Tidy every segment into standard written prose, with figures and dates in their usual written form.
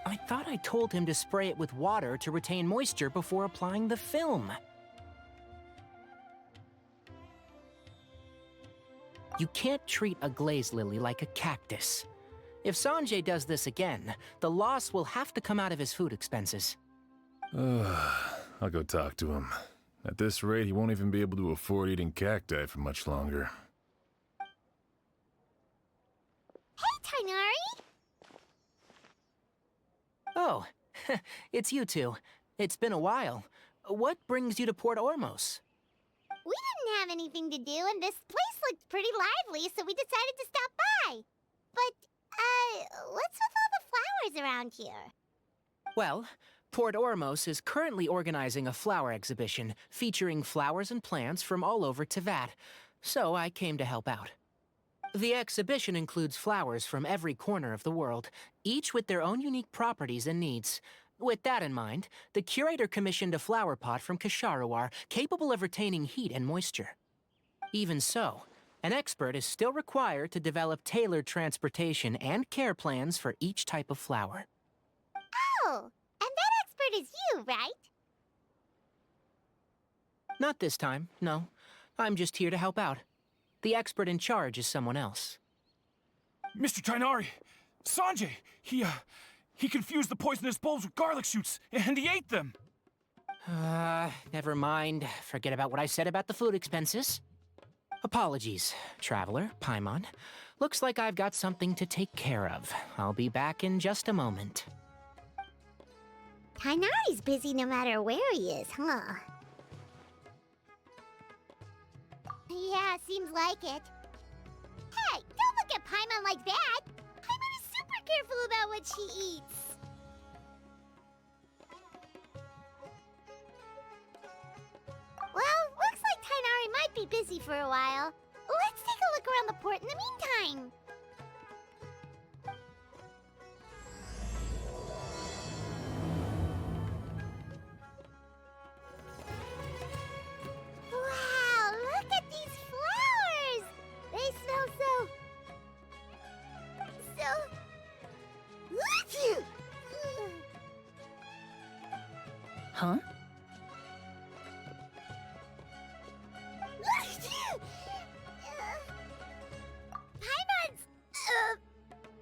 I thought I told him to spray it with water to retain moisture before applying the film. You can't treat a glaze lily like a cactus. If Sanjay does this again, the loss will have to come out of his food expenses. I'll go talk to him. At this rate, he won't even be able to afford eating cacti for much longer. Hey, Tainari! Oh, it's you two. It's been a while. What brings you to Port Ormos? We didn't have anything to do, and this place looked pretty lively, so we decided to stop by. But, what's with all the flowers around here? Well, Port Ormos is currently organizing a flower exhibition featuring flowers and plants from all over Teyvat, so I came to help out. The exhibition includes flowers from every corner of the world, each with their own unique properties and needs. With that in mind, the curator commissioned a flower pot from Kasharawar capable of retaining heat and moisture. Even so, an expert is still required to develop tailored transportation and care plans for each type of flower. Oh, and that expert is you, right? Not this time, no. I'm just here to help out. The expert in charge is someone else. Mr. Tainari! Sanjay! He confused the poisonous bulbs with garlic shoots, and he ate them! Never mind. Forget about what I said about the food expenses. Apologies, Traveler, Paimon. Looks like I've got something to take care of. I'll be back in just a moment. Tainari's busy no matter where he is, huh? Yeah, seems like it. Hey, don't look at Paimon like that! Paimon is super careful about what she eats. Well, looks like Tainari might be busy for a while. Let's take a look around the port in the meantime. Wow, look at these flowers! They smell so... Huh? Paimon's...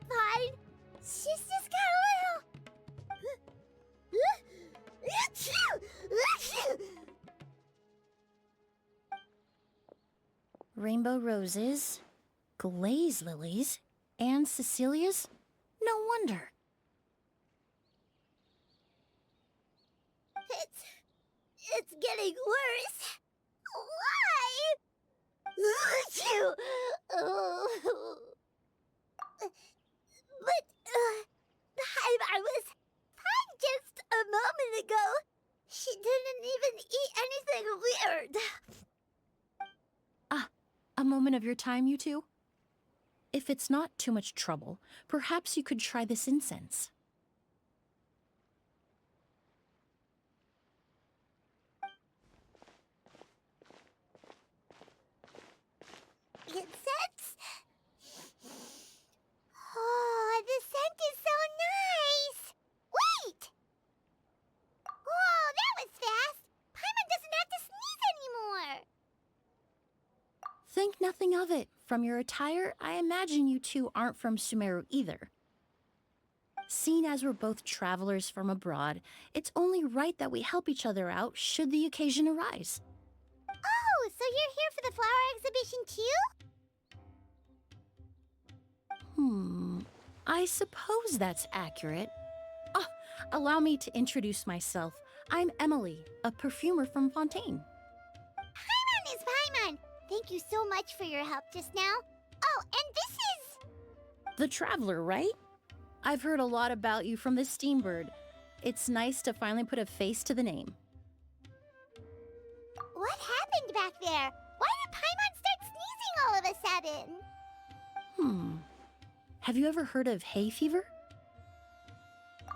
fine. She's just got a little... Rainbow roses, glaze lilies, and Cecilia's? No wonder. It's getting worse. Why? But, I was fine just a moment ago. She didn't even eat anything weird. A moment of your time, you two? If it's not too much trouble, perhaps you could try this incense. Incense? Oh, the scent is so nice! Wait! Whoa, that was fast! Paimon doesn't have to sneeze anymore! Think nothing of it. From your attire, I imagine you two aren't from Sumeru either. Seeing as we're both travelers from abroad, it's only right that we help each other out should the occasion arise. Oh, so you're here for the flower exhibition too? I suppose that's accurate. Ah, allow me to introduce myself. I'm Emily, a perfumer from Fontaine. Paimon is Paimon! Thank you so much for your help just now. Oh, and this is... The Traveler, right? I've heard a lot about you from the Steambird. It's nice to finally put a face to the name. What happened back there? Why did Paimon start sneezing all of a sudden? Have you ever heard of hay fever?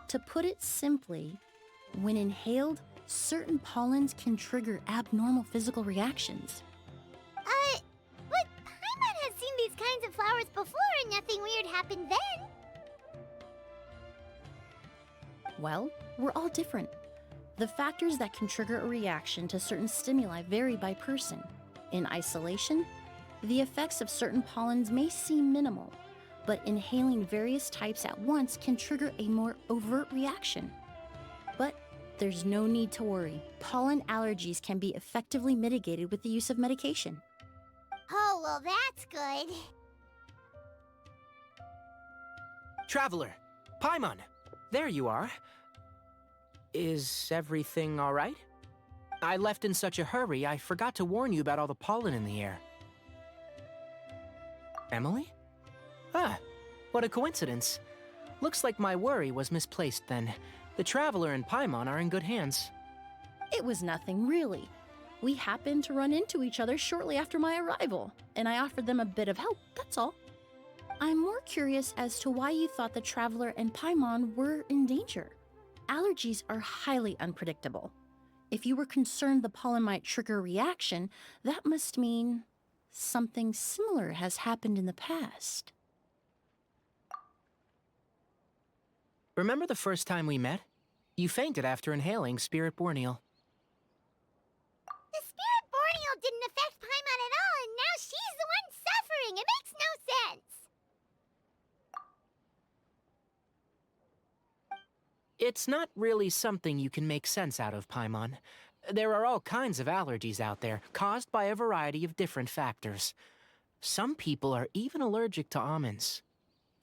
To put it simply, when inhaled, certain pollens can trigger abnormal physical reactions. But Paimon has seen these kinds of flowers before and nothing weird happened then. Well, we're all different. The factors that can trigger a reaction to certain stimuli vary by person. In isolation, the effects of certain pollens may seem minimal, but inhaling various types at once can trigger a more overt reaction. But there's no need to worry. Pollen allergies can be effectively mitigated with the use of medication. Oh, well, that's good. Traveler, Paimon, there you are. Is everything all right? I left in such a hurry, I forgot to warn you about all the pollen in the air. Emily? Ah, what a coincidence. Looks like my worry was misplaced then. The Traveler and Paimon are in good hands. It was nothing, really. We happened to run into each other shortly after my arrival, and I offered them a bit of help, that's all. I'm more curious as to why you thought the Traveler and Paimon were in danger. Allergies are highly unpredictable. If you were concerned the pollen might trigger a reaction, that must mean something similar has happened in the past. Remember the first time we met? You fainted after inhaling Spirit Borneal. The Spirit Borneal didn't affect Paimon at all, and now she's the one suffering. It makes no sense. It's not really something you can make sense out of, Paimon. There are all kinds of allergies out there, caused by a variety of different factors. Some people are even allergic to almonds.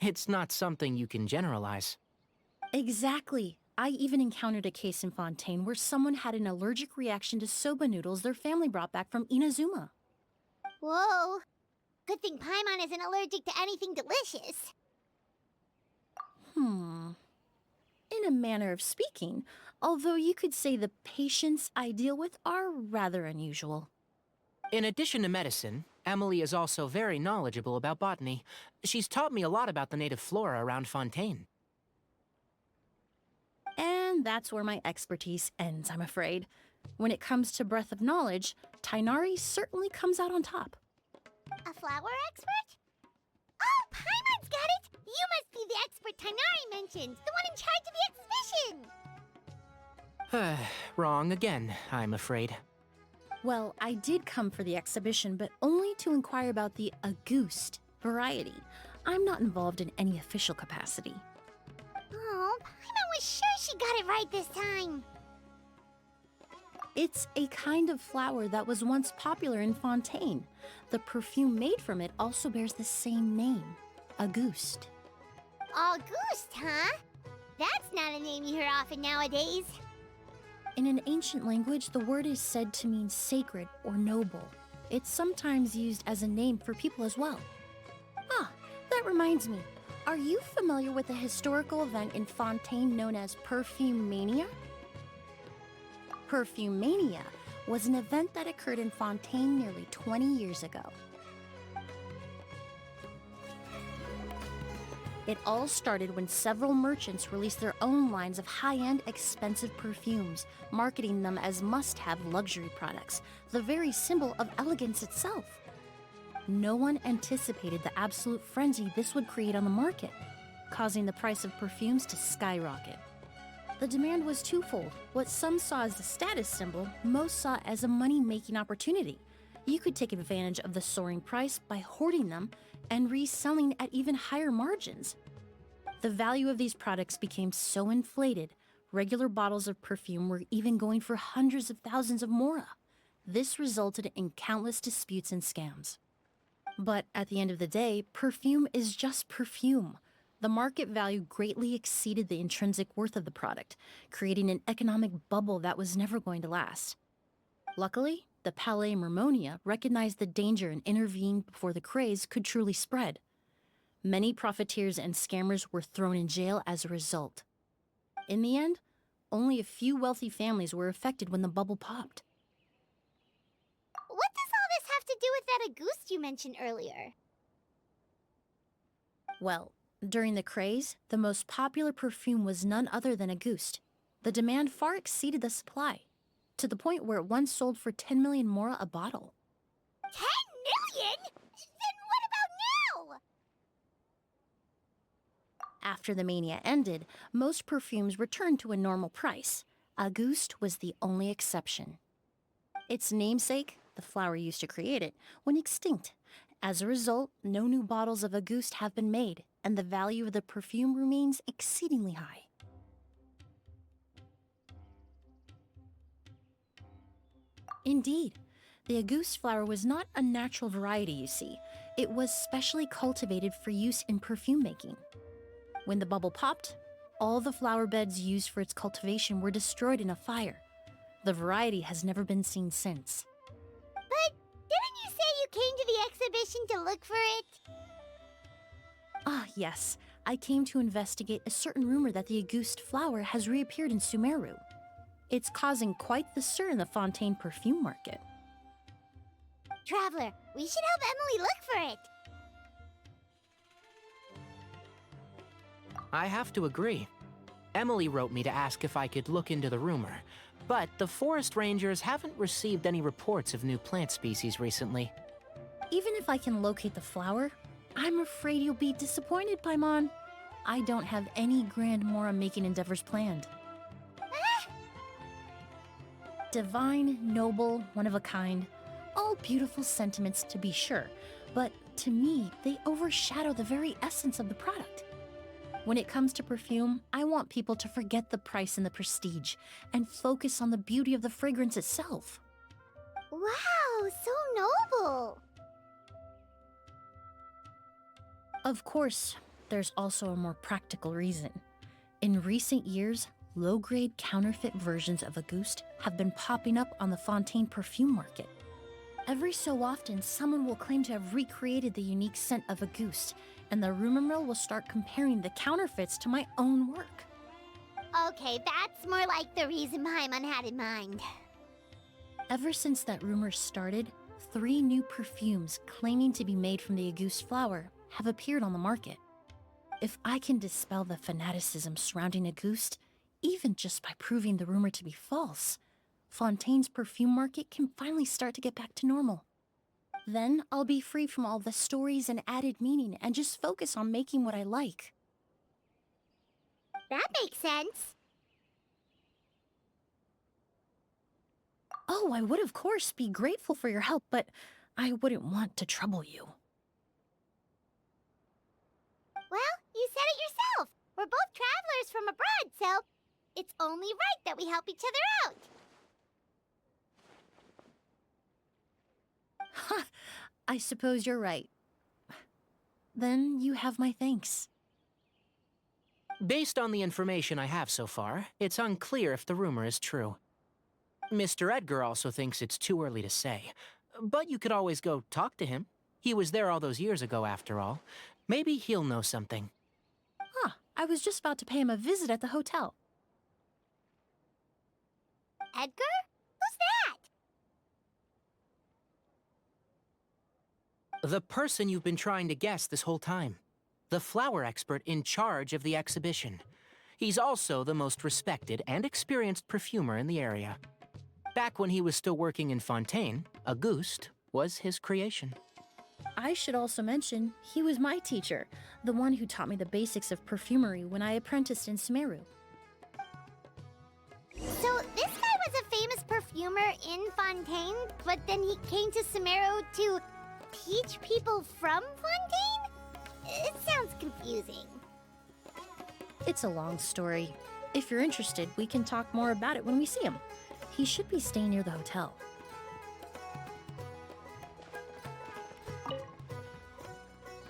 It's not something you can generalize. Exactly. I even encountered a case in Fontaine where someone had an allergic reaction to soba noodles their family brought back from Inazuma. Whoa. Good thing Paimon isn't allergic to anything delicious. In a manner of speaking, although you could say the patients I deal with are rather unusual. In addition to medicine, Emily is also very knowledgeable about botany. She's taught me a lot about the native flora around Fontaine. And that's where my expertise ends, I'm afraid. When it comes to breadth of knowledge, Tighnari certainly comes out on top. A flower expert? Oh, Paimon's got it! You must be the expert Tighnari mentioned, the one in charge of the exhibition! Wrong again, I'm afraid. Well, I did come for the exhibition, but only to inquire about the Auguste variety. I'm not involved in any official capacity. Oh, Paimon was sure she got it right this time. It's a kind of flower that was once popular in Fontaine. The perfume made from it also bears the same name, Auguste. Auguste, huh? That's not a name you hear often nowadays. In an ancient language, the word is said to mean sacred or noble. It's sometimes used as a name for people as well. Ah, that reminds me. Are you familiar with a historical event in Fontaine known as Perfume Mania? Perfume Mania was an event that occurred in Fontaine nearly 20 years ago. It all started when several merchants released their own lines of high-end, expensive perfumes, marketing them as must-have luxury products, the very symbol of elegance itself. No one anticipated the absolute frenzy this would create on the market, causing the price of perfumes to skyrocket. The demand was twofold. What some saw as a status symbol, most saw as a money-making opportunity. You could take advantage of the soaring price by hoarding them and reselling at even higher margins. The value of these products became so inflated, regular bottles of perfume were even going for hundreds of thousands of mora. This resulted in countless disputes and scams. But at the end of the day, perfume is just perfume. The market value greatly exceeded the intrinsic worth of the product, creating an economic bubble that was never going to last. Luckily, the Palais Mermonia recognized the danger and intervened before the craze could truly spread. Many profiteers and scammers were thrown in jail as a result. In the end, only a few wealthy families were affected when the bubble popped. What does all this have to do with that Auguste you mentioned earlier? Well, during the craze, the most popular perfume was none other than Auguste. The demand far exceeded the supply, to the point where it once sold for 10 million mora a bottle. 10 million? Then what about now? After the mania ended, most perfumes returned to a normal price. Auguste was the only exception. Its namesake, the flower used to create it, went extinct. As a result, no new bottles of Auguste have been made, and the value of the perfume remains exceedingly high. Indeed, the Auguste flower was not a natural variety, you see. It was specially cultivated for use in perfume making. When the bubble popped, all the flower beds used for its cultivation were destroyed in a fire. The variety has never been seen since. But didn't you say you came to the exhibition to look for it? Ah, yes. I came to investigate a certain rumor that the Auguste flower has reappeared in Sumeru. It's causing quite the stir in the Fontaine perfume market. Traveler, we should help Emily look for it. I have to agree. Emily wrote me to ask if I could look into the rumor, but the forest rangers haven't received any reports of new plant species recently. Even if I can locate the flower, I'm afraid you'll be disappointed, Paimon. I don't have any grand Mora-making endeavors planned. Divine, noble, one of a kind. All beautiful sentiments to be sure, but to me, they overshadow the very essence of the product. When it comes to perfume, I want people to forget the price and the prestige, and focus on the beauty of the fragrance itself. Wow, so noble. Of course, there's also a more practical reason. In recent years, low-grade counterfeit versions of Auguste have been popping up on the Fontaine perfume market. Every so often, someone will claim to have recreated the unique scent of Auguste, and the rumor mill will start comparing the counterfeits to my own work. Okay, that's more like the reason Paimon had in mind. Ever since that rumor started, 3 new perfumes claiming to be made from the Auguste flower have appeared on the market. If I can dispel the fanaticism surrounding Auguste, even just by proving the rumor to be false, Fontaine's perfume market can finally start to get back to normal. Then I'll be free from all the stories and added meaning and just focus on making what I like. That makes sense. Oh, I would of course be grateful for your help, but I wouldn't want to trouble you. Well, you said it yourself. We're both travelers from abroad, so it's only right that we help each other out. Ha! I suppose you're right. Then you have my thanks. Based on the information I have so far, it's unclear if the rumor is true. Mr. Edgar also thinks it's too early to say, but you could always go talk to him. He was there all those years ago, after all. Maybe he'll know something. I was just about to pay him a visit at the hotel. Edgar? Who's that? The person you've been trying to guess this whole time. The flower expert in charge of the exhibition. He's also the most respected and experienced perfumer in the area. Back when he was still working in Fontaine, Auguste was his creation. I should also mention, he was my teacher, the one who taught me the basics of perfumery when I apprenticed in Sumeru. So this guy was a famous perfumer in Fontaine, but then he came to Sumeru to teach people from Fontaine? It sounds confusing. It's a long story. If you're interested, we can talk more about it when we see him. He should be staying near the hotel.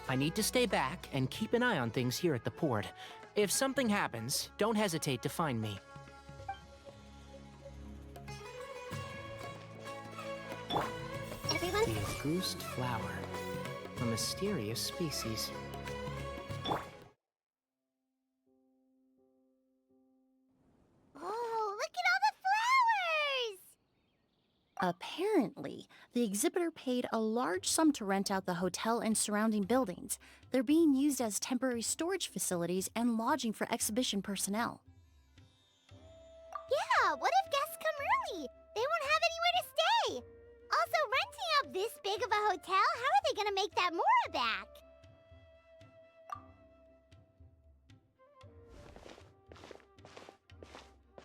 I need to stay back and keep an eye on things here at the port. If something happens, don't hesitate to find me. Everyone? The Auguste flower. A mysterious species. Oh, look at all the flowers! Apparently, the exhibitor paid a large sum to rent out the hotel and surrounding buildings. They're being used as temporary storage facilities and lodging for exhibition personnel. Yeah, what if guests come early? They won't have anywhere to stay. Also, renting out this big of a hotel, how are they gonna make that Mora back?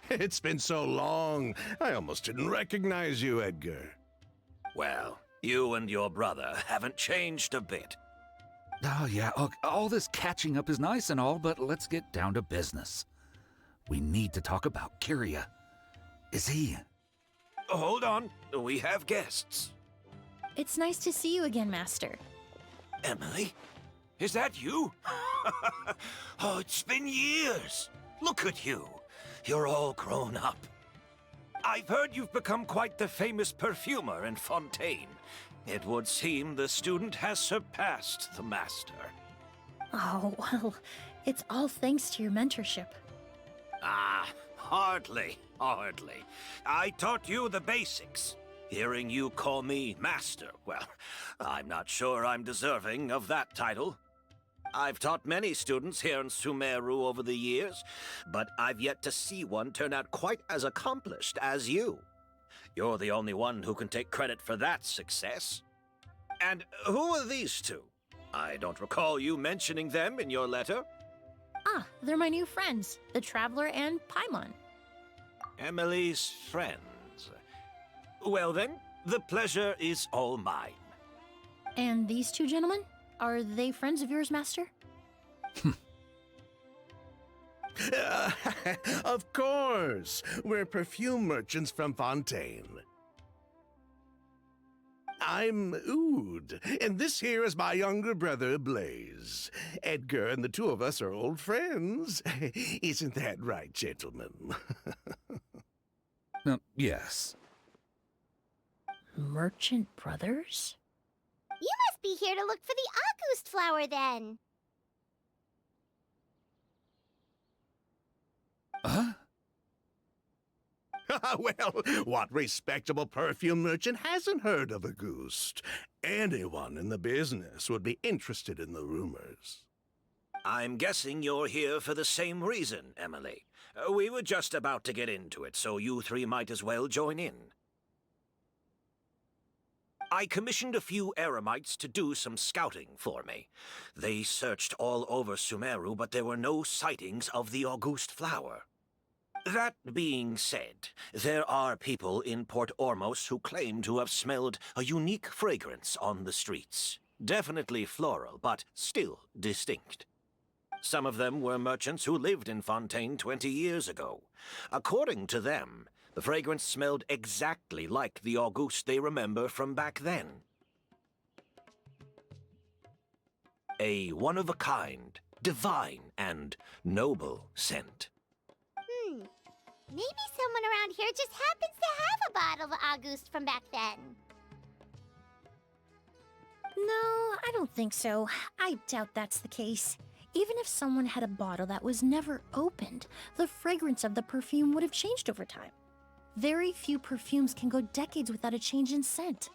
It's been so long, I almost didn't recognize you, Edgar. Well, you and your brother haven't changed a bit. Oh, yeah, look, all this catching up is nice and all, but let's get down to business. We need to talk about Kyria. Is he... Hold on, we have guests. It's nice to see you again, Master. Emily? Is that you? Oh, it's been years. Look at you. You're all grown up. I've heard you've become quite the famous perfumer in Fontaine. It would seem the student has surpassed the master. Oh, well, it's all thanks to your mentorship. Ah, hardly. I taught you the basics. Hearing you call me master, well, I'm not sure I'm deserving of that title. I've taught many students here in Sumeru over the years, but I've yet to see one turn out quite as accomplished as you. You're the only one who can take credit for that success. And who are these two? I don't recall you mentioning them in your letter. Ah, they're my new friends, the Traveler and Paimon. Emily's friends. Well then, the pleasure is all mine. And these two gentlemen? Are they friends of yours, Master? Of course! We're perfume merchants from Fontaine. I'm Oud, and this here is my younger brother, Blaze. Edgar and the two of us are old friends. Isn't that right, gentlemen? Yes. Merchant brothers? You must be here to look for the August flower, then. Huh? Well, what respectable perfume merchant hasn't heard of a goose? Anyone in the business would be interested in the rumors. I'm guessing you're here for the same reason, Emily. We were just about to get into it, so you three might as well join in. I commissioned a few eremites to do some scouting for me. They searched all over Sumeru, but there were no sightings of the August flower. That being said, there are people in Port Ormos who claim to have smelled a unique fragrance on the streets. Definitely floral, but still distinct. Some of them were merchants who lived in Fontaine 20 years ago. According to them, the fragrance smelled exactly like the August they remember from back then. A one-of-a-kind, divine, and noble scent. Maybe someone around here just happens to have a bottle of August from back then. No, I don't think so. I doubt that's the case. Even if someone had a bottle that was never opened, the fragrance of the perfume would have changed over time. Very few perfumes can go decades without a change in scent.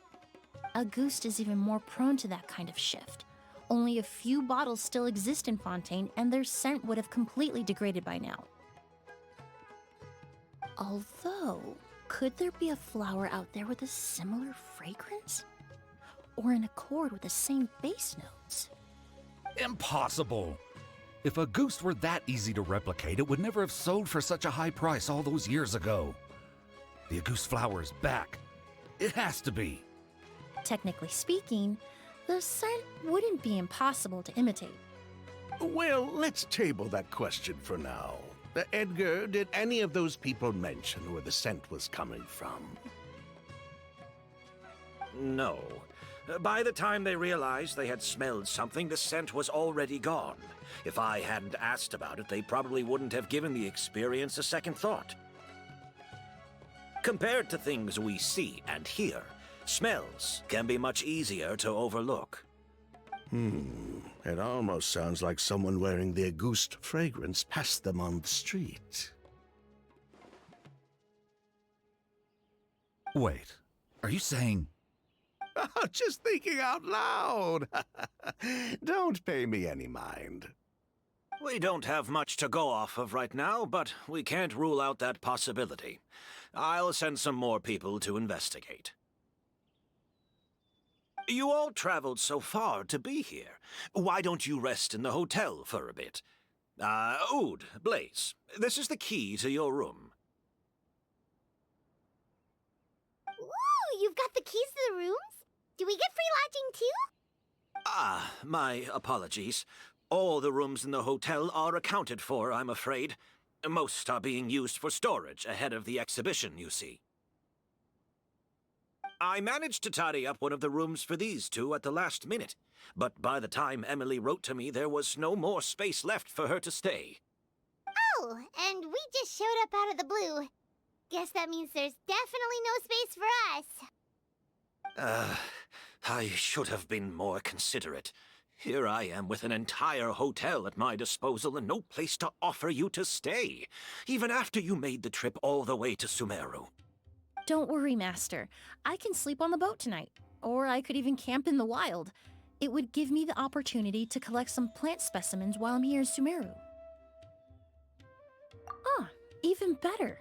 Auguste is even more prone to that kind of shift. Only a few bottles still exist in Fontaine, and their scent would have completely degraded by now. Although, could there be a flower out there with a similar fragrance? Or in accord with the same base notes? Impossible! If a goose were that easy to replicate, it would never have sold for such a high price all those years ago. The Auguste flower is back. It has to be. Technically speaking, the scent wouldn't be impossible to imitate. Well, let's table that question for now. Edgar, did any of those people mention where the scent was coming from? No. By the time they realized they had smelled something, the scent was already gone. If I hadn't asked about it, they probably wouldn't have given the experience a second thought. Compared to things we see and hear, smells can be much easier to overlook. It almost sounds like someone wearing the Auguste fragrance passed them on the street. Wait, are you saying... Just thinking out loud. Don't pay me any mind. We don't have much to go off of right now, but we can't rule out that possibility. I'll send some more people to investigate. You all traveled so far to be here. Why don't you rest in the hotel for a bit? Oud, Blaze, this is the key to your room. keys to the rooms? Do we get free lodging too? Ah, my apologies. All the rooms in the hotel are accounted for, I'm afraid. Most are being used for storage ahead of the exhibition, you see. I managed to tidy up one of the rooms for these two at the last minute, but by the time Emily wrote to me, there was no more space left for her to stay. Oh, and we just showed up out of the blue. Guess that means there's definitely no space for us. I should have been more considerate. Here I am with an entire hotel at my disposal and no place to offer you to stay, even after you made the trip all the way to Sumeru. Don't worry, Master. I can sleep on the boat tonight, or I could even camp in the wild. It would give me the opportunity to collect some plant specimens while I'm here in Sumeru. Ah, even better.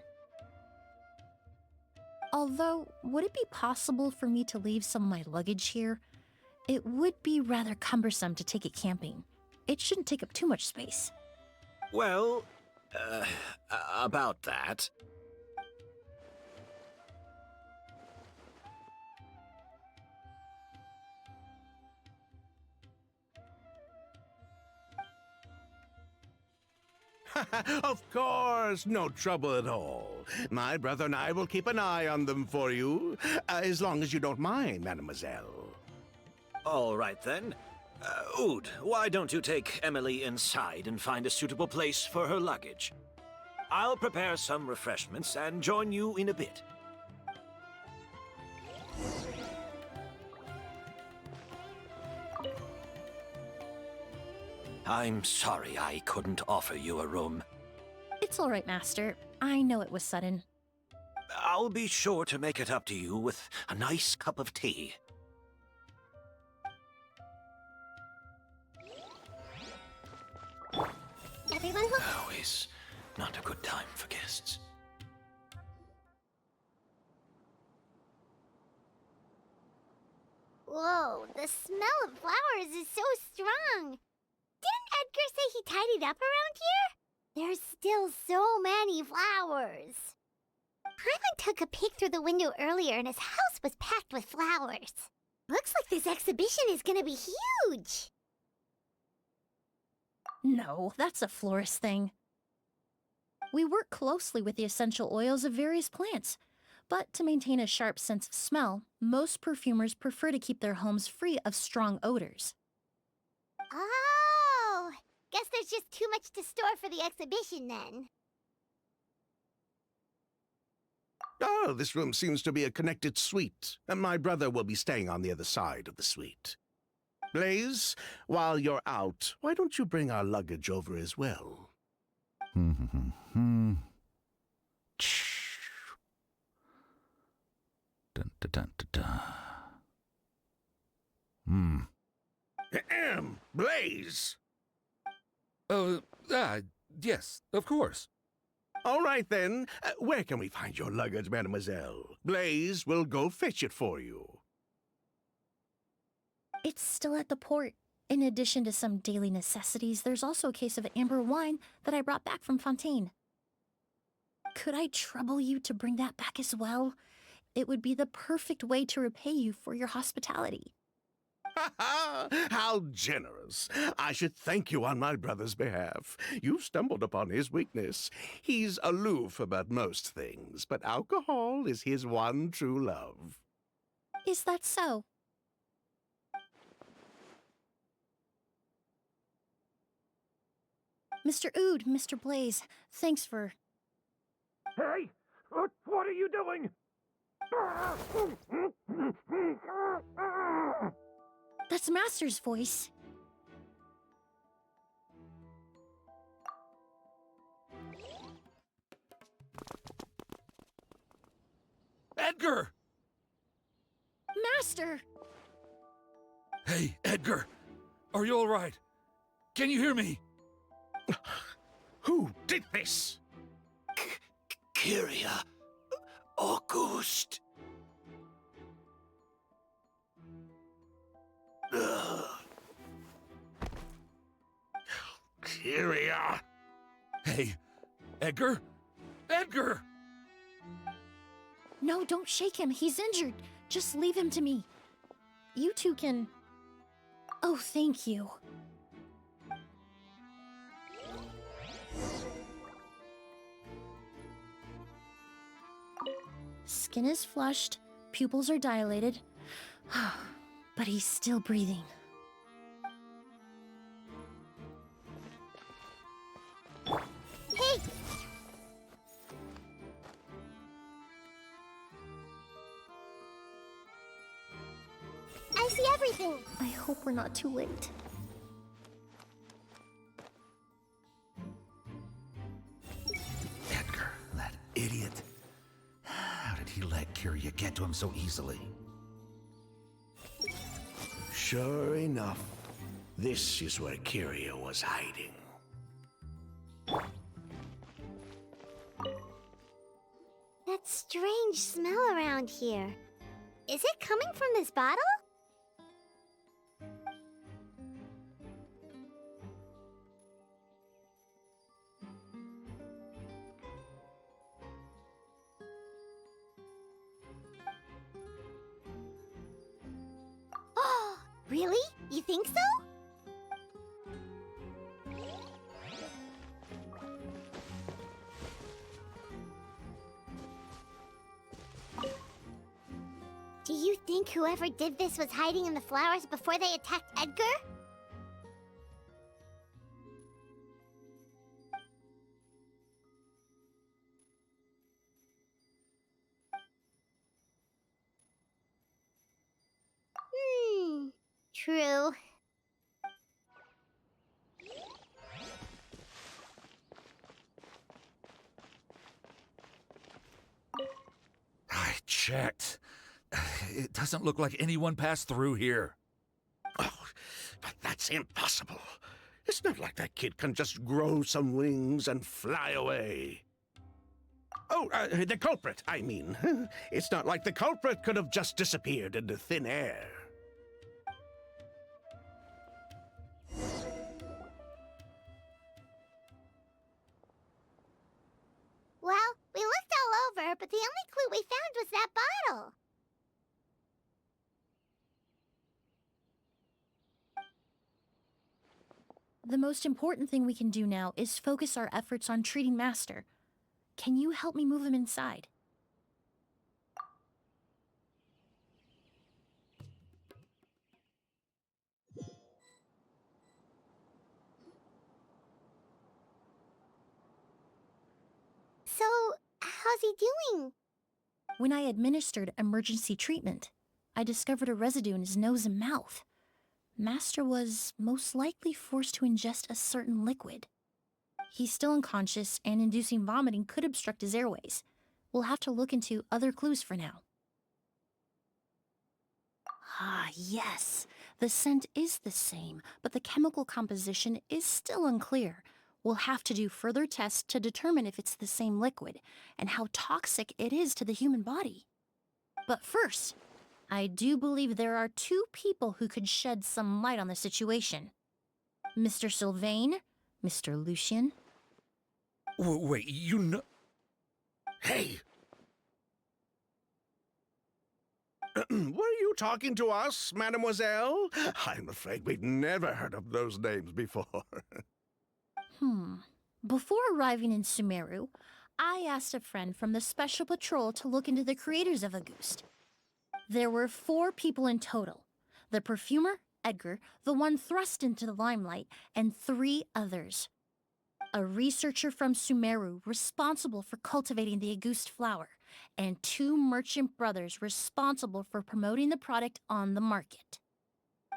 Although, would it be possible for me to leave some of my luggage here? It would be rather cumbersome to take it camping. It shouldn't take up too much space. Well, about that. Of course, no trouble at all. My brother and I will keep an eye on them for you, as long as you don't mind, mademoiselle. All right, then. Oud, why don't you take Emily inside and find a suitable place for her luggage? I'll prepare some refreshments and join you in a bit. I'm sorry I couldn't offer you a room. It's all right, Master. I know it was sudden. I'll be sure to make it up to you with a nice cup of tea. Everyone will... Now is not a good time for guests. Whoa, the smell of flowers is so strong. Didn't Edgar say he tidied up around here? There's still so many flowers. Hyman took a peek through the window earlier and his house was packed with flowers. Looks like this exhibition is gonna be huge. No, that's a florist thing. We work closely with the essential oils of various plants, but to maintain a sharp sense of smell, most perfumers prefer to keep their homes free of strong odors. Oh, guess there's just too much to store for the exhibition then. Oh, this room seems to be a connected suite, and my brother will be staying on the other side of the suite. Blaze, while you're out, why don't you bring our luggage over as well? Dun, dun, dun, dun, dun. Blaze! Yes, of course. All right, then. Where can we find your luggage, mademoiselle? Blaze will go fetch it for you. It's still at the port. In addition to some daily necessities, there's also a case of amber wine that I brought back from Fontaine. Could I trouble you to bring that back as well? It would be the perfect way to repay you for your hospitality. Ha ha! How generous! I should thank you on my brother's behalf. You stumbled upon his weakness. He's aloof about most things, but alcohol is his one true love. Is that so? Mr. Oud, Mr. Blaze, thanks for... Hey! What are you doing? That's Master's voice. Edgar! Master! Hey, Edgar! Are you all right? Can you hear me? Who did this? Kyria. Auguste. Kyria! Hey, Edgar? Edgar! No, don't shake him. He's injured. Just leave him to me. You two can... Oh, thank you. Skin is flushed, pupils are dilated, but he's still breathing. Hey! I see everything! I hope we're not too late. Edgar, that idiot. How did he let Kyria get to him so easily? Sure enough, this is where Kyria was hiding. That strange smell around here. Is it coming from this bottle? Oh, really? You think so? Do you think whoever did this was hiding in the flowers before they attacked Edgar? True. I checked. It doesn't look like anyone passed through here. Oh, but that's impossible. It's not like that kid can just grow some wings and fly away. Oh, the culprit, I mean. It's not like the culprit could have just disappeared into thin air. Well, we looked all over, but the only clue we found was that bottle. The most important thing we can do now is focus our efforts on treating Master. Can you help me move him inside? So, how's he doing? When I administered emergency treatment, I discovered a residue in his nose and mouth. Master was most likely forced to ingest a certain liquid. He's still unconscious, and inducing vomiting could obstruct his airways. We'll have to look into other clues for now. Ah, yes. The scent is the same, but the chemical composition is still unclear. We'll have to do further tests to determine if it's the same liquid, and how toxic it is to the human body. But first, I do believe there are two people who could shed some light on the situation. Mr. Sylvain, Mr. Lucien. Wait, you know... Hey! Were you talking to us, mademoiselle? I'm afraid we've never heard of those names before. Before arriving in Sumeru, I asked a friend from the Special Patrol to look into the creators of Auguste. There were 4 people in total. The perfumer, Edgar, the one thrust into the limelight, and 3 others. A researcher from Sumeru responsible for cultivating the Auguste flower, and 2 merchant brothers responsible for promoting the product on the market.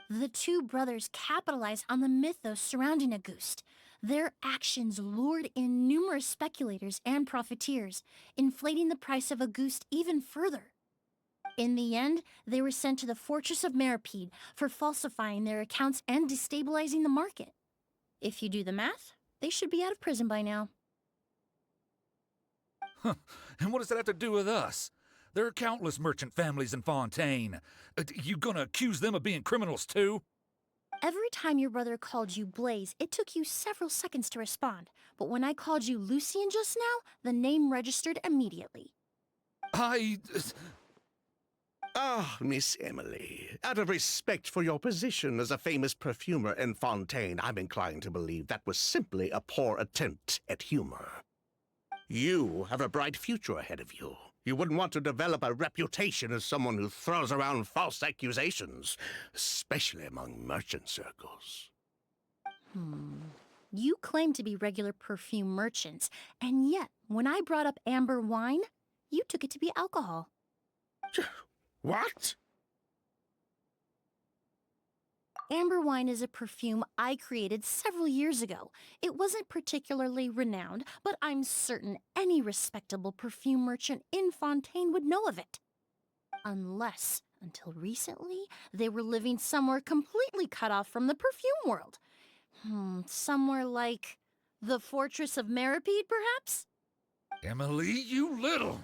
The 2 brothers capitalized on the mythos surrounding Auguste. Their actions lured in numerous speculators and profiteers, inflating the price of Auguste even further. In the end, they were sent to the Fortress of Meripede for falsifying their accounts and destabilizing the market. If you do the math, they should be out of prison by now. And what does that have to do with us? There are countless merchant families in Fontaine. You gonna accuse them of being criminals too? Every time your brother called you Blaze, it took you several seconds to respond. But when I called you Lucien just now, the name registered immediately. Ah, Miss Emily, out of respect for your position as a famous perfumer in Fontaine, I'm inclined to believe that was simply a poor attempt at humor. You have a bright future ahead of you. You wouldn't want to develop a reputation as someone who throws around false accusations, especially among merchant circles. You claim to be regular perfume merchants, and yet, when I brought up amber wine, you took it to be alcohol. What? Amber wine is a perfume I created several years ago. It wasn't particularly renowned, but I'm certain any respectable perfume merchant in Fontaine would know of it. Unless, until recently, they were living somewhere completely cut off from the perfume world. Somewhere like the Fortress of Meripede, perhaps? Emily, you little...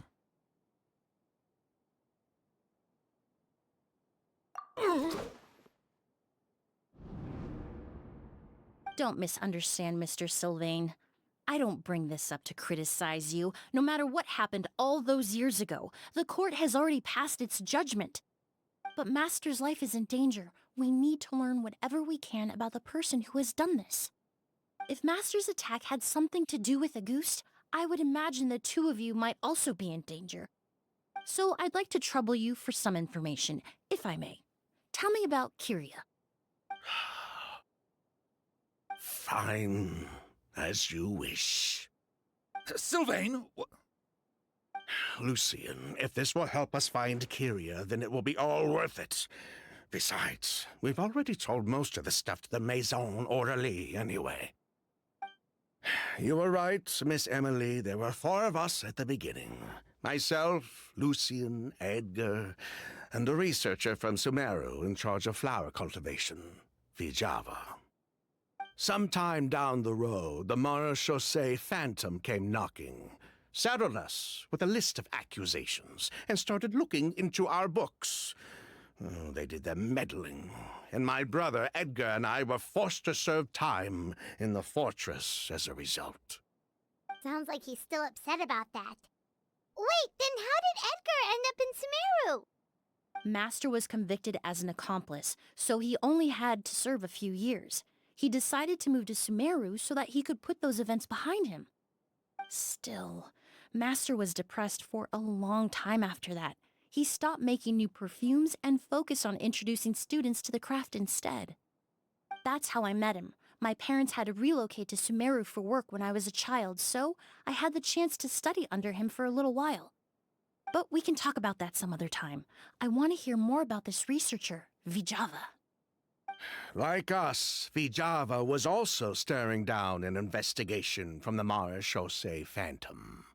Don't misunderstand, Mr. Sylvain. I don't bring this up to criticize you. No matter what happened all those years ago, the court has already passed its judgment. But Master's life is in danger. We need to learn whatever we can about the person who has done this. If Master's attack had something to do with Auguste, I would imagine the two of you might also be in danger. So I'd like to trouble you for some information, if I may. Tell me about Kyria. Fine, as you wish. Sylvain, Lucien, if this will help us find Kyria, then it will be all worth it. Besides, we've already told most of the stuff to the Maison Orderly anyway. You were right, Miss Emily. There were 4 of us at the beginning. Myself, Lucien, Edgar, and a researcher from Sumeru in charge of flower cultivation, Vijava. Sometime down the road, the Marechaussee Phantom came knocking, saddled us with a list of accusations, and started looking into our books. They did their meddling, and my brother Edgar and I were forced to serve time in the fortress as a result. Sounds like he's still upset about that. Wait, then how did Edgar end up in Sumeru? Master was convicted as an accomplice, so he only had to serve a few years. He decided to move to Sumeru so that he could put those events behind him. Still, Master was depressed for a long time after that. He stopped making new perfumes and focused on introducing students to the craft instead. That's how I met him. My parents had to relocate to Sumeru for work when I was a child, so I had the chance to study under him for a little while. But we can talk about that some other time. I want to hear more about this researcher, Vijava. Like us, Vijava was also staring down an investigation from the Marechaussee Phantom.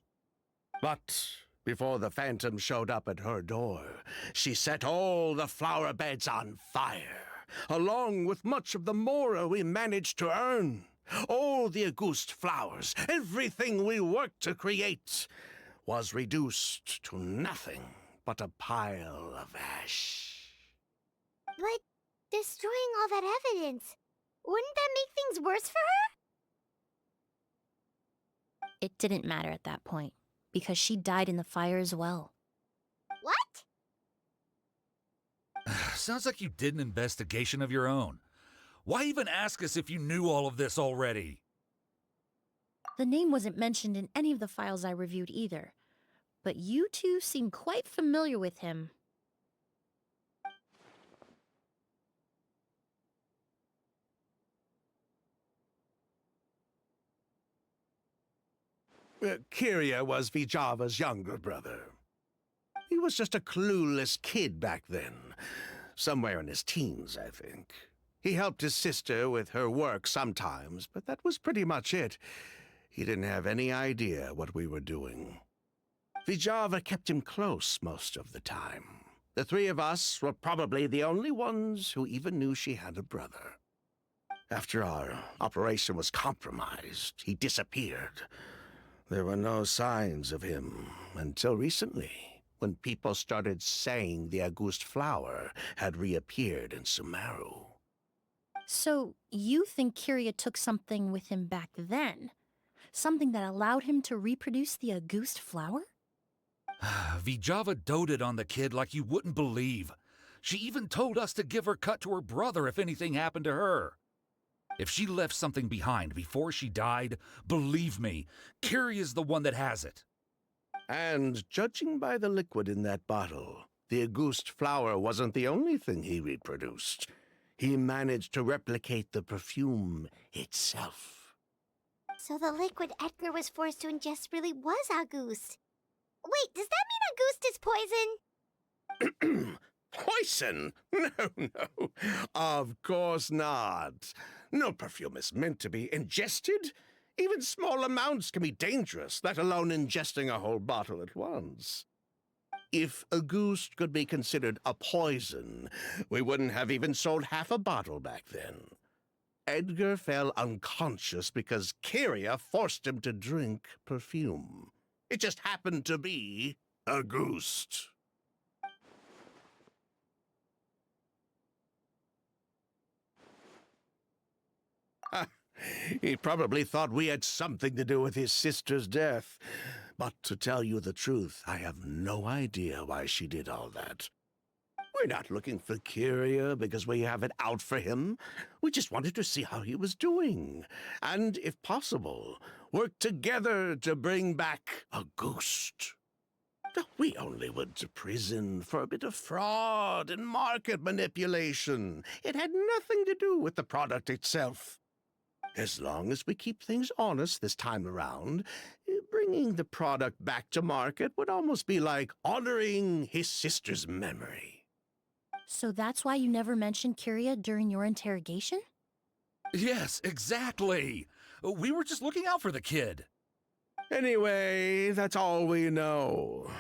But before the Phantom showed up at her door, she set all the flower beds on fire, along with much of the mora we managed to earn. All the Auguste flowers, everything we worked to create, was reduced to nothing but a pile of ash. But destroying all that evidence, wouldn't that make things worse for her? It didn't matter at that point, because she died in the fire as well. What? sounds like you did an investigation of your own. Why even ask us if you knew all of this already? The name wasn't mentioned in any of the files I reviewed either, but you two seem quite familiar with him. Kyria was Vijava's younger brother. He was just a clueless kid back then, somewhere in his teens, I think. He helped his sister with her work sometimes, but that was pretty much it. He didn't have any idea what we were doing. Vijava kept him close most of the time. The 3 of us were probably the only ones who even knew she had a brother. After our operation was compromised, he disappeared. There were no signs of him until recently, when people started saying the Auguste flower had reappeared in Sumeru. So, you think Kyria took something with him back then? Something that allowed him to reproduce the Auguste flower? Vijava doted on the kid like you wouldn't believe. She even told us to give her cut to her brother if anything happened to her. If she left something behind before she died, believe me, Kiria's the one that has it. And judging by the liquid in that bottle, the Auguste flower wasn't the only thing he reproduced. He managed to replicate the perfume itself. So the liquid Edgar was forced to ingest really was Auguste. Wait, does that mean Auguste is poison? Poison? No. Of course not. No perfume is meant to be ingested. Even small amounts can be dangerous, let alone ingesting a whole bottle at once. If Auguste could be considered a poison, we wouldn't have even sold half a bottle back then. Edgar fell unconscious because Kiria forced him to drink perfume. It just happened to be Auguste. He probably thought we had something to do with his sister's death. But to tell you the truth, I have no idea why she did all that. We're not looking for Kiria because we have it out for him. We just wanted to see how he was doing. And, if possible, work together to bring back Auguste. We only went to prison for a bit of fraud and market manipulation. It had nothing to do with the product itself. As long as we keep things honest this time around, bringing the product back to market would almost be like honoring his sister's memory. So that's why you never mentioned Kiria during your interrogation? Yes, exactly. We were just looking out for the kid. Anyway, that's all we know.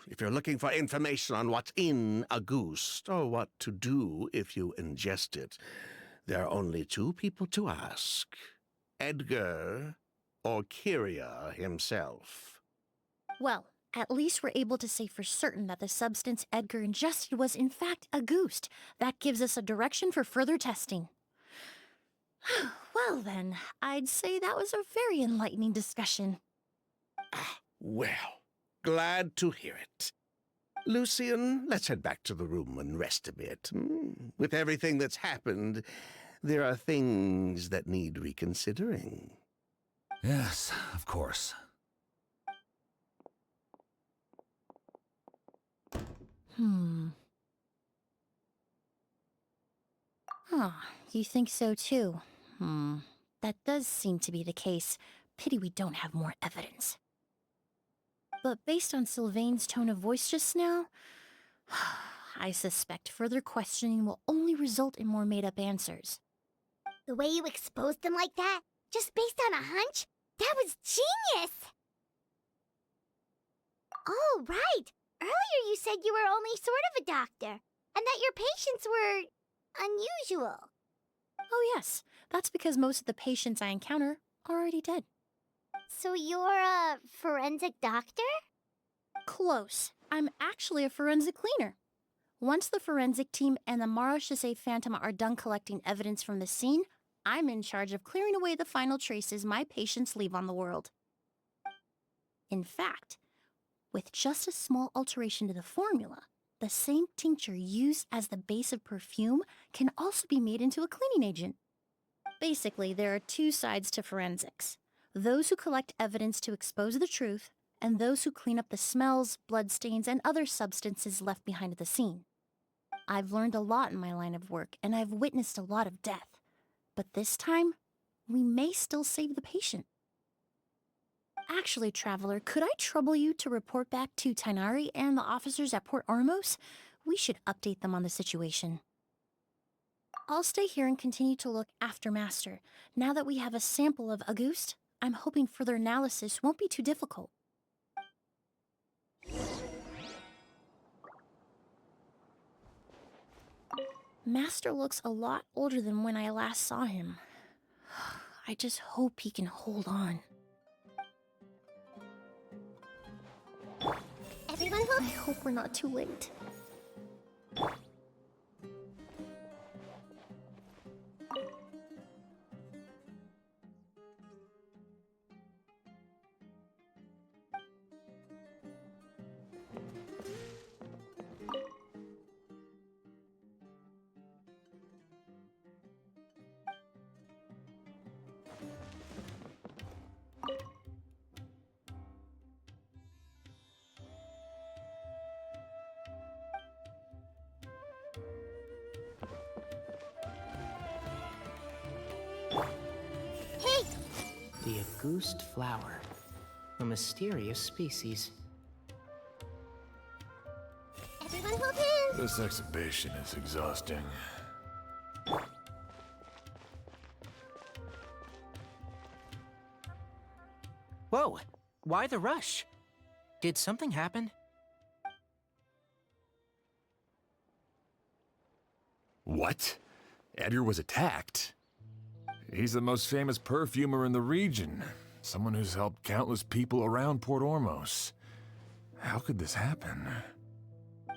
If you're looking for information on what's in Auguste, or what to do if you ingest it, there are only two people to ask. Edgar or Kiria himself. Well, at least we're able to say for certain that the substance Edgar ingested was in fact Auguste. That gives us a direction for further testing. Well then, I'd say that was a very enlightening discussion. Well, glad to hear it. Lucian, let's head back to the room and rest a bit. With everything that's happened, there are things that need reconsidering. Yes, of course. You think so too? That does seem to be the case. Pity we don't have more evidence. But based on Sylvain's tone of voice just now, I suspect further questioning will only result in more made-up answers. The way you exposed them like that, just based on a hunch, that was genius! Oh, right! Earlier you said you were only sort of a doctor, and that your patients were unusual. Oh yes, that's because most of the patients I encounter are already dead. So you're a forensic doctor? Close. I'm actually a forensic cleaner. Once the forensic team and the Marachese Phantom are done collecting evidence from the scene, I'm in charge of clearing away the final traces my patients leave on the world. In fact, with just a small alteration to the formula, the same tincture used as the base of perfume can also be made into a cleaning agent. Basically, there are two sides to forensics. Those who collect evidence to expose the truth, and those who clean up the smells, bloodstains, and other substances left behind at the scene. I've learned a lot in my line of work, and I've witnessed a lot of death. But this time, we may still save the patient. Actually, Traveler, could I trouble you to report back to Tainari and the officers at Port Ormos? We should update them on the situation. I'll stay here and continue to look after Master. Now that we have a sample of Auguste, I'm hoping further analysis won't be too difficult. Master looks a lot older than when I last saw him. I just hope he can hold on. Everyone will... I hope we're not too late. The Auguste flower. A mysterious species. Everyone hold hands. This exhibition is exhausting. Whoa! Why the rush? Did something happen? What? Edgar was attacked? He's the most famous perfumer in the region. Someone who's helped countless people around Port Ormos. How could this happen?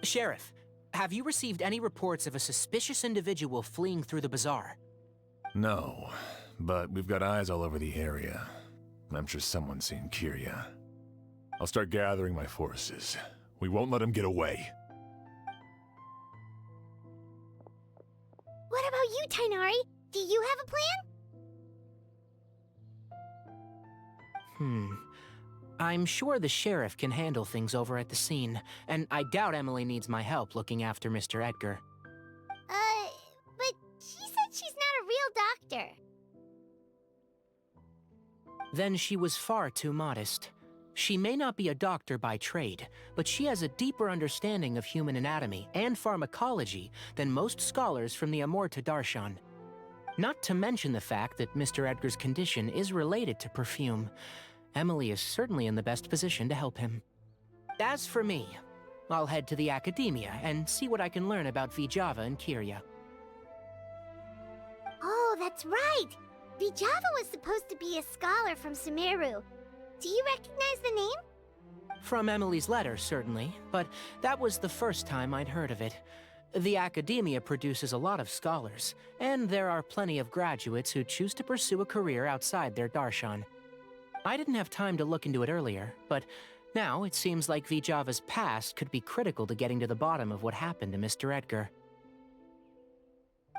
Sheriff, have you received any reports of a suspicious individual fleeing through the bazaar? No, but we've got eyes all over the area. I'm sure someone's seen Kyria. I'll start gathering my forces. We won't let him get away. What about you, Tainari? Do you have a plan? I'm sure the sheriff can handle things over at the scene, and I doubt Emily needs my help looking after Mr. Edgar. But she said she's not a real doctor. Then she was far too modest. She may not be a doctor by trade, but she has a deeper understanding of human anatomy and pharmacology than most scholars from the Amorta Darshan. Not to mention the fact that Mr. Edgar's condition is related to perfume. Emily is certainly in the best position to help him. As for me, I'll head to the academia and see what I can learn about Vijava and Kyria. Oh, that's right! Vijava was supposed to be a scholar from Sumeru. Do you recognize the name? From Emily's letter, certainly, but that was the first time I'd heard of it. The academia produces a lot of scholars, and there are plenty of graduates who choose to pursue a career outside their darshan. I didn't have time to look into it earlier, but now it seems like Vijava's past could be critical to getting to the bottom of what happened to Mr. Edgar.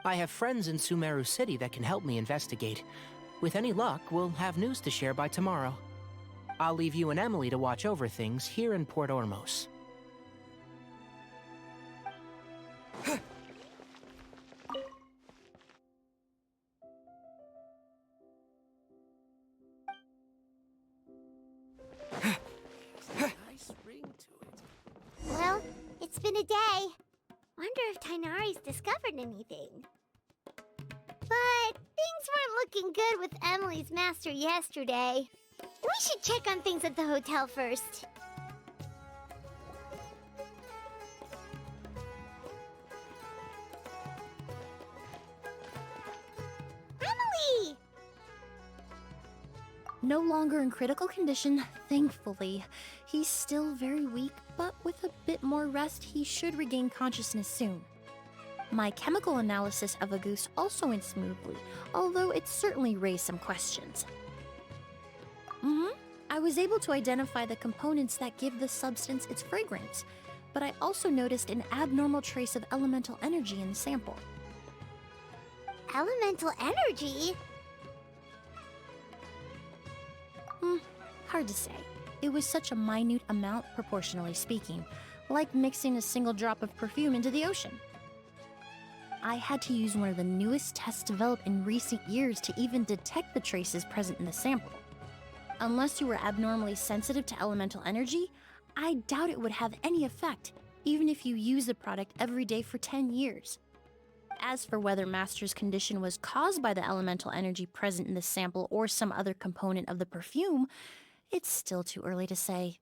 I have friends in Sumeru City that can help me investigate. With any luck, we'll have news to share by tomorrow. I'll leave you and Emily to watch over things here in Port Ormos. Well, it's been a day. Wonder if Tainari's discovered anything. But things weren't looking good with Emily's master yesterday. We should check on things at the hotel first. Emily! No longer in critical condition, thankfully. He's still very weak, but with a bit more rest, he should regain consciousness soon. My chemical analysis of Auguste also went smoothly, although it certainly raised some questions. I was able to identify the components that give the substance its fragrance, but I also noticed an abnormal trace of elemental energy in the sample. Elemental energy? Hard to say. It was such a minute amount, proportionally speaking, like mixing a single drop of perfume into the ocean. I had to use one of the newest tests developed in recent years to even detect the traces present in the sample. Unless you were abnormally sensitive to elemental energy, I doubt it would have any effect, even if you use the product every day for 10 years. As for whether Master's condition was caused by the elemental energy present in the sample or some other component of the perfume, it's still too early to say.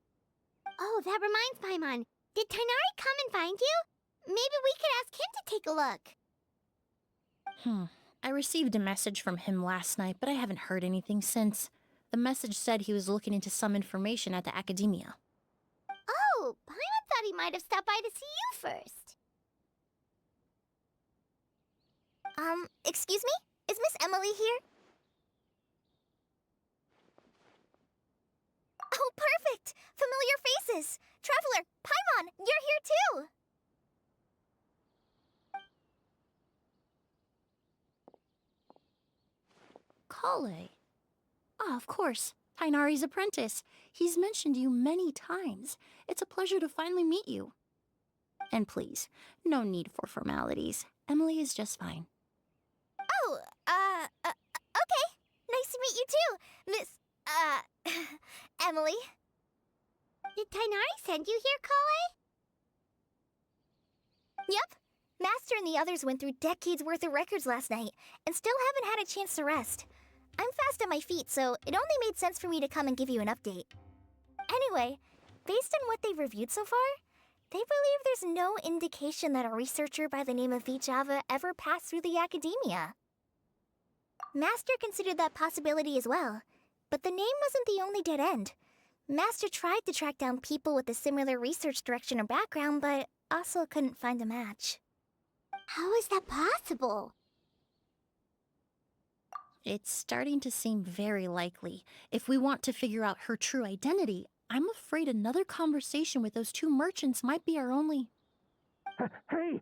Oh, that reminds Paimon. Did Tainari come and find you? Maybe we could ask him to take a look. I received a message from him last night, but I haven't heard anything since. The message said he was looking into some information at the academia. Oh, Paimon thought he might have stopped by to see you first. Excuse me? Is Miss Emily here? Oh, perfect! Familiar faces! Traveler, Paimon, you're here too! Kale. Ah, of course. Tainari's apprentice. He's mentioned you many times. It's a pleasure to finally meet you. And please, no need for formalities. Emily is just fine. Oh, okay. Nice to meet you too, Miss... Emily? Did Tainari send you here, Kale? Yep. Master and the others went through decades worth of records last night, and still haven't had a chance to rest. I'm fast on my feet, so it only made sense for me to come and give you an update. Anyway, based on what they've reviewed so far, they believe there's no indication that a researcher by the name of Vijava ever passed through the academia. Master considered that possibility as well, but the name wasn't the only dead end. Master tried to track down people with a similar research direction or background, but also couldn't find a match. How is that possible? It's starting to seem very likely. If we want to figure out her true identity, I'm afraid another conversation with those two merchants might be our only... Hey!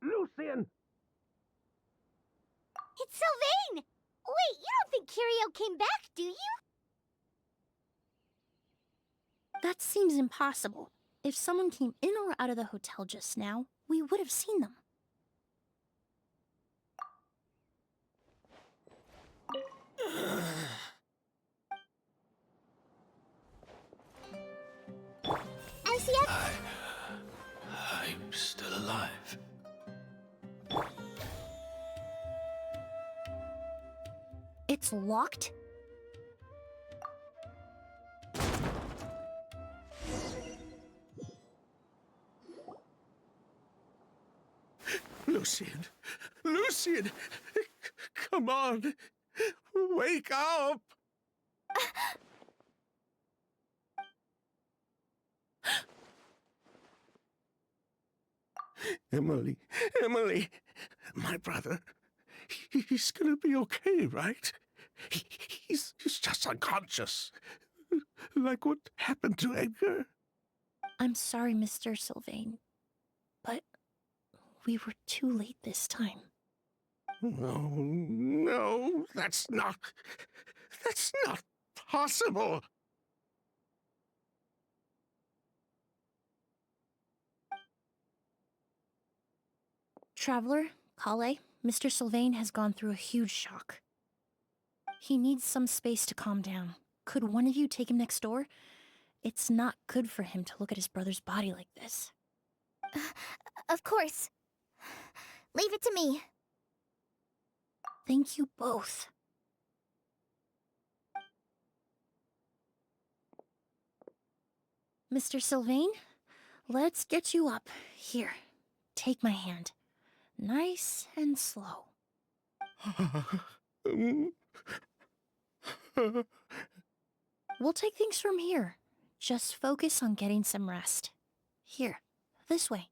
Lucian! It's Sylvain! Wait, you don't think Kirio came back, do you? That seems impossible. If someone came in or out of the hotel just now, we would have seen them. MCF? I'm still alive. It's locked? Lucian! Lucian! Come on! Wake up! Emily, Emily, my brother, he's gonna be okay, right? He's just unconscious. Like what happened to Edgar. I'm sorry, Mr. Sylvain, but we were too late this time. No, that's not possible. Traveler, Kale, Mr. Sylvain has gone through a huge shock. He needs some space to calm down. Could one of you take him next door? It's not good for him to look at his brother's body like this. Of course. Leave it to me. Thank you both. Mr. Sylvain, let's get you up. Here, take my hand. Nice and slow. We'll take things from here. Just focus on getting some rest. Here, this way.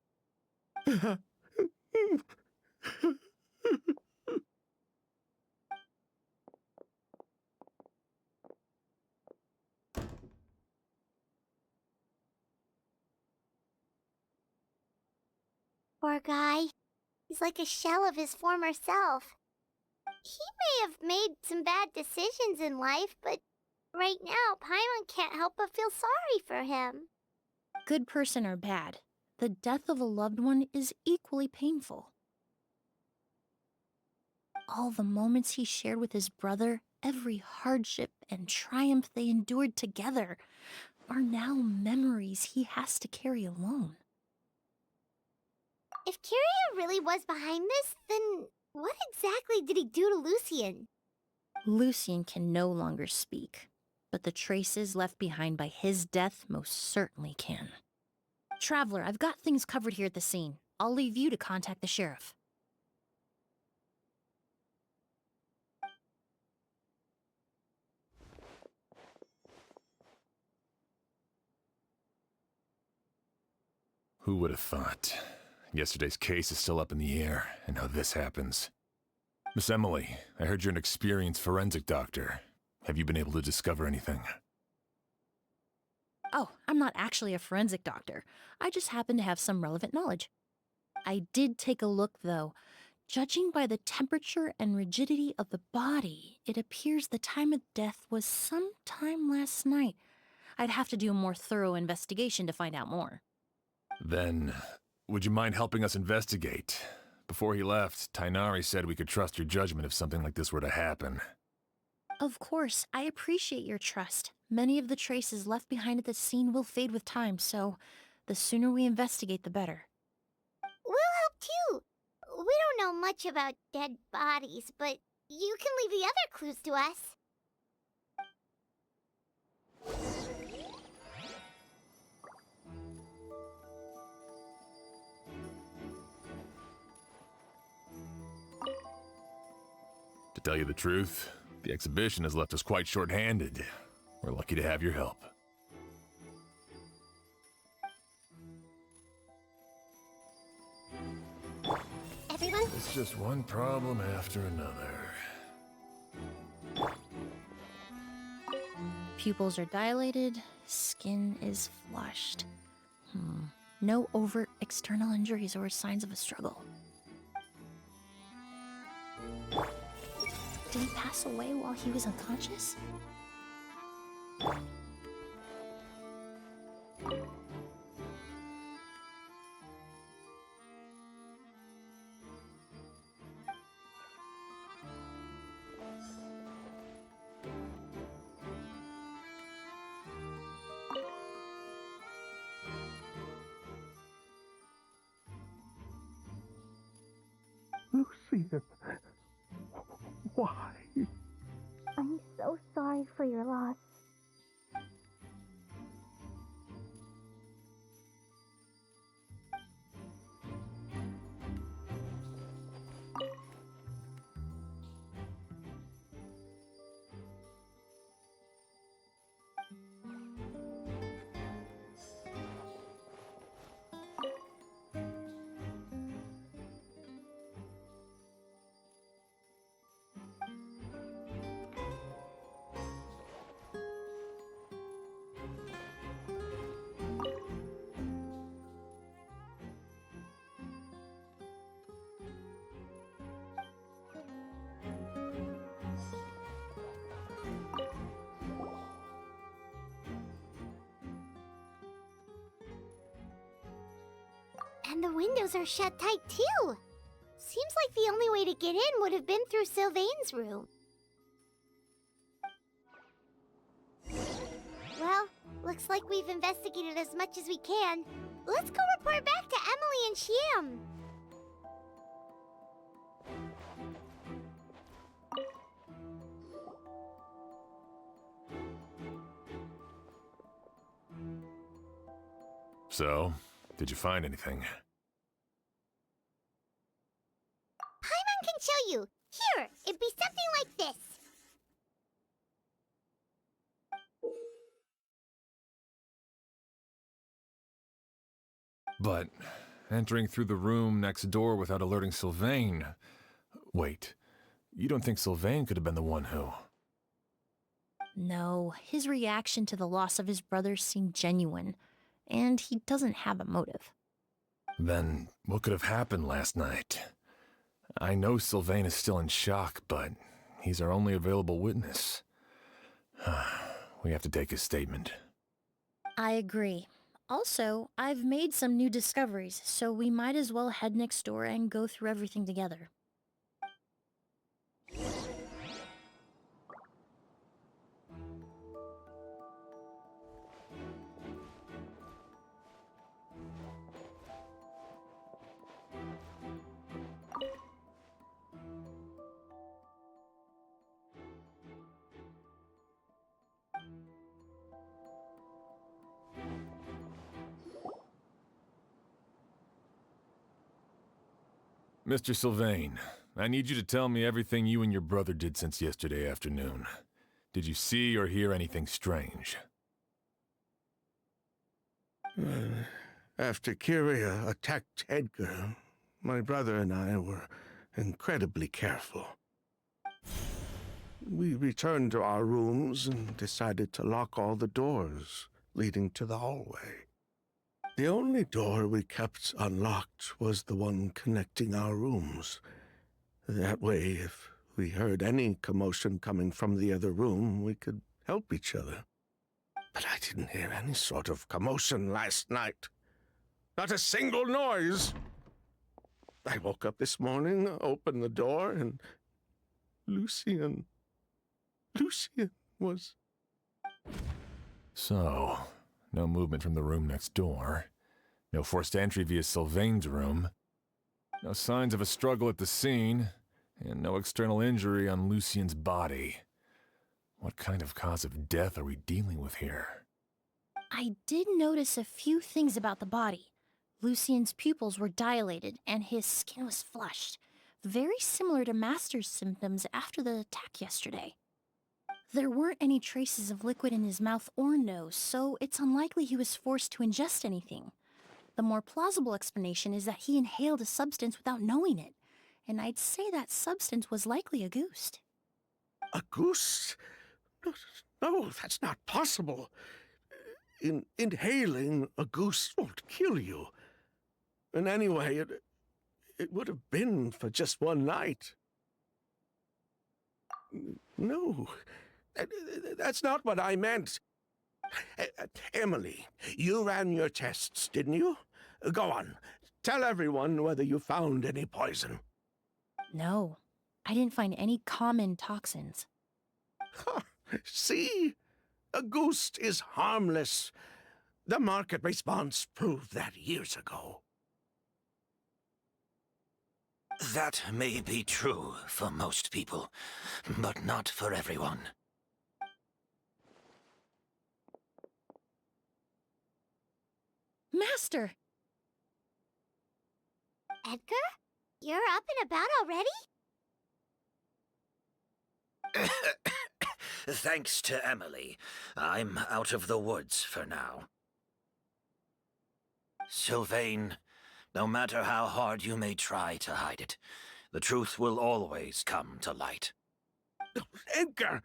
Poor guy. He's like a shell of his former self. He may have made some bad decisions in life, but right now, Paimon can't help but feel sorry for him. Good person or bad, the death of a loved one is equally painful. All the moments he shared with his brother, every hardship and triumph they endured together, are now memories he has to carry alone. If Kirio really was behind this, then what exactly did he do to Lucian? Lucian can no longer speak, but the traces left behind by his death most certainly can. Traveler, I've got things covered here at the scene. I'll leave you to contact the sheriff. Who would have thought? Yesterday's case is still up in the air, and now this happens. Miss Emily, I heard you're an experienced forensic doctor. Have you been able to discover anything? Oh, I'm not actually a forensic doctor. I just happen to have some relevant knowledge. I did take a look, though. Judging by the temperature and rigidity of the body, it appears the time of death was sometime last night. I'd have to do a more thorough investigation to find out more. Then, would you mind helping us investigate? Before he left, Tainari said we could trust your judgment if something like this were to happen. Of course, I appreciate your trust. Many of the traces left behind at the scene will fade with time, so the sooner we investigate, the better. We'll help too. We don't know much about dead bodies, but you can leave the other clues to us. To tell you the truth, the exhibition has left us quite short-handed. We're lucky to have your help. Everyone? It's just one problem after another. Pupils are dilated, skin is flushed. No overt external injuries or signs of a struggle. Did he pass away while he was unconscious? Lucian, why? I'm so sorry for your loss. And the windows are shut tight too. Seems like the only way to get in would have been through Sylvain's room. Well, looks like we've investigated as much as we can. Let's go report back to Emily and Shiam. So, did you find anything? Paimon can show you. Here, it'd be something like this. But entering through the room next door without alerting Sylvain... Wait, you don't think Sylvain could have been the one who... No, his reaction to the loss of his brother seemed genuine, and he doesn't have a motive. Then what could have happened last night? I know Sylvain is still in shock, but he's our only available witness. We have to take his statement. I agree. Also, I've made some new discoveries, so we might as well head next door and go through everything together. Mr. Sylvain, I need you to tell me everything you and your brother did since yesterday afternoon. Did you see or hear anything strange? After Kyria attacked Edgar, my brother and I were incredibly careful. We returned to our rooms and decided to lock all the doors leading to the hallway. The only door we kept unlocked was the one connecting our rooms. That way, if we heard any commotion coming from the other room, we could help each other. But I didn't hear any sort of commotion last night. Not a single noise. I woke up this morning, opened the door, and Lucian Lucian was... So, no movement from the room next door. No forced entry via Sylvain's room. No signs of a struggle at the scene. And no external injury on Lucian's body. What kind of cause of death are we dealing with here? I did notice a few things about the body. Lucian's pupils were dilated, and his skin was flushed. Very similar to Master's symptoms after the attack yesterday. There weren't any traces of liquid in his mouth or nose, so it's unlikely he was forced to ingest anything. The more plausible explanation is that he inhaled a substance without knowing it, and I'd say that substance was likely a goose. A goose? No, that's not possible. Inhaling a goose won't kill you. And anyway, it would have been for just one night. No, that's not what I meant. Emily, you ran your tests, didn't you? Go on, tell everyone whether you found any poison. No, I didn't find any common toxins. See? A goose is harmless. The market response proved that years ago. That may be true for most people, but not for everyone. Master! Edgar? You're up and about already? Thanks to Emily, I'm out of the woods for now. Sylvain, no matter how hard you may try to hide it, the truth will always come to light. Edgar!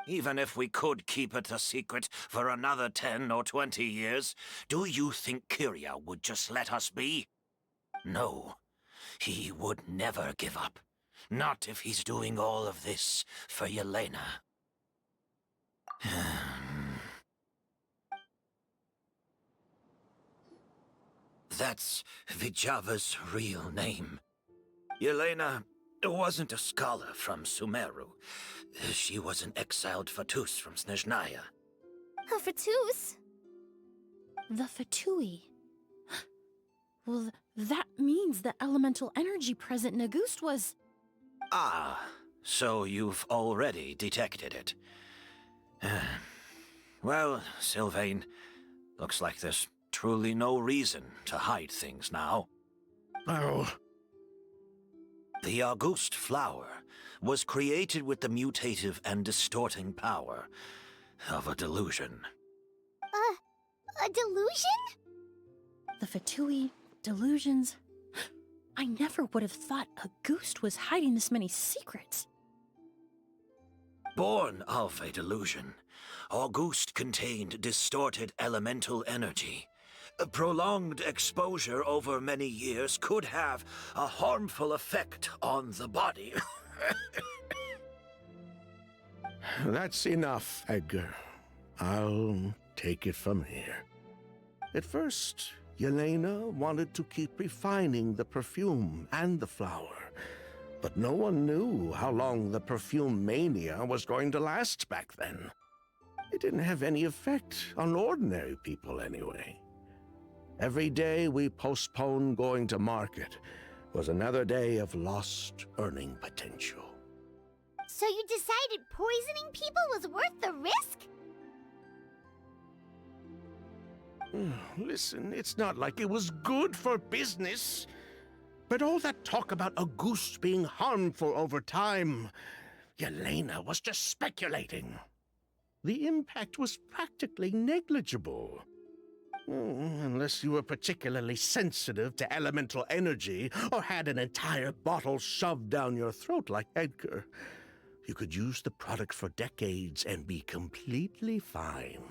Even if we could keep it a secret for another 10 or 20 years, do you think Kyria would just let us be? No, he would never give up. Not if he's doing all of this for Yelena. That's Vijava's real name. Yelena wasn't a scholar from Sumeru. She was an exiled Fatus from Snezhnaya. A Fatus? The Fatui. Well, that means the elemental energy present in Auguste was... Ah, so you've already detected it. Well, Sylvain, looks like there's truly no reason to hide things now. Oh. The Auguste flower was created with the mutative and distorting power of a delusion. A delusion? The Fatui, delusions... I never would have thought Auguste was hiding this many secrets. Born of a delusion, Auguste contained distorted elemental energy. A prolonged exposure over many years could have a harmful effect on the body. That's enough, Edgar. I'll take it from here. At first, Yelena wanted to keep refining the perfume and the flower, but no one knew how long the perfume mania was going to last back then. It didn't have any effect on ordinary people anyway. Every day we postponed going to market was another day of lost earning potential. So you decided poisoning people was worth the risk? Listen, it's not like it was good for business. But all that talk about Auguste being harmful over time, Yelena was just speculating. The impact was practically negligible. Unless you were particularly sensitive to elemental energy or had an entire bottle shoved down your throat like Edgar. You could use the product for decades and be completely fine.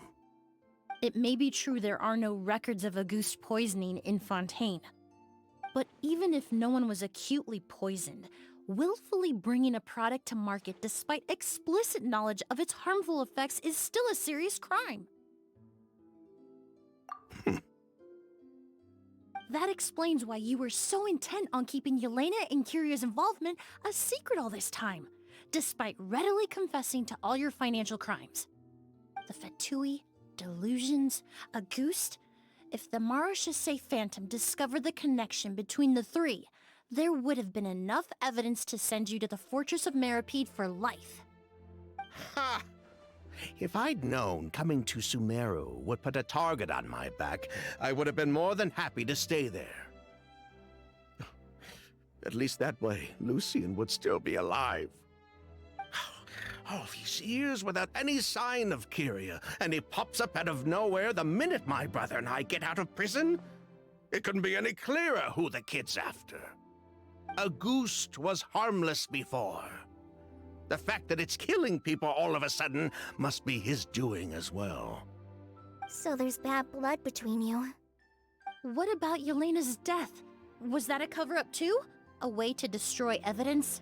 It may be true there are no records of Auguste poisoning in Fontaine. But even if no one was acutely poisoned, willfully bringing a product to market despite explicit knowledge of its harmful effects is still a serious crime. That explains why you were so intent on keeping Yelena and Kyria's involvement a secret all this time. despite readily confessing to all your financial crimes. The Fatui, delusions, a Goost. If the Marechaussee Phantom discovered the connection between the three, there would have been enough evidence to send you to the Fortress of Meripede for life. Ha! If I'd known coming to Sumeru would put a target on my back, I would have been more than happy to stay there. At least that way, Lucian would still be alive. All these years without any sign of Kyria, and he pops up out of nowhere the minute my brother and I get out of prison? It couldn't be any clearer who the kid's after. A Goost was harmless before. The fact that it's killing people all of a sudden must be his doing as well. So there's bad blood between you. What about Yelena's death? Was that a cover-up too? A way to destroy evidence?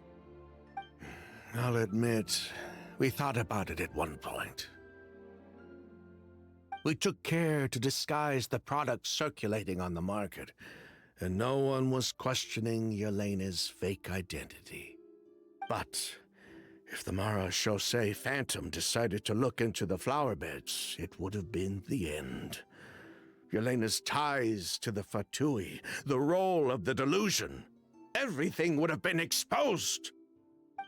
I'll admit, we thought about it at one point. We took care to disguise the products circulating on the market, and no one was questioning Yelena's fake identity. But if the Marechaussee Phantom decided to look into the flower beds, it would have been the end. Yelena's ties to the Fatui, the role of the delusion, everything would have been exposed.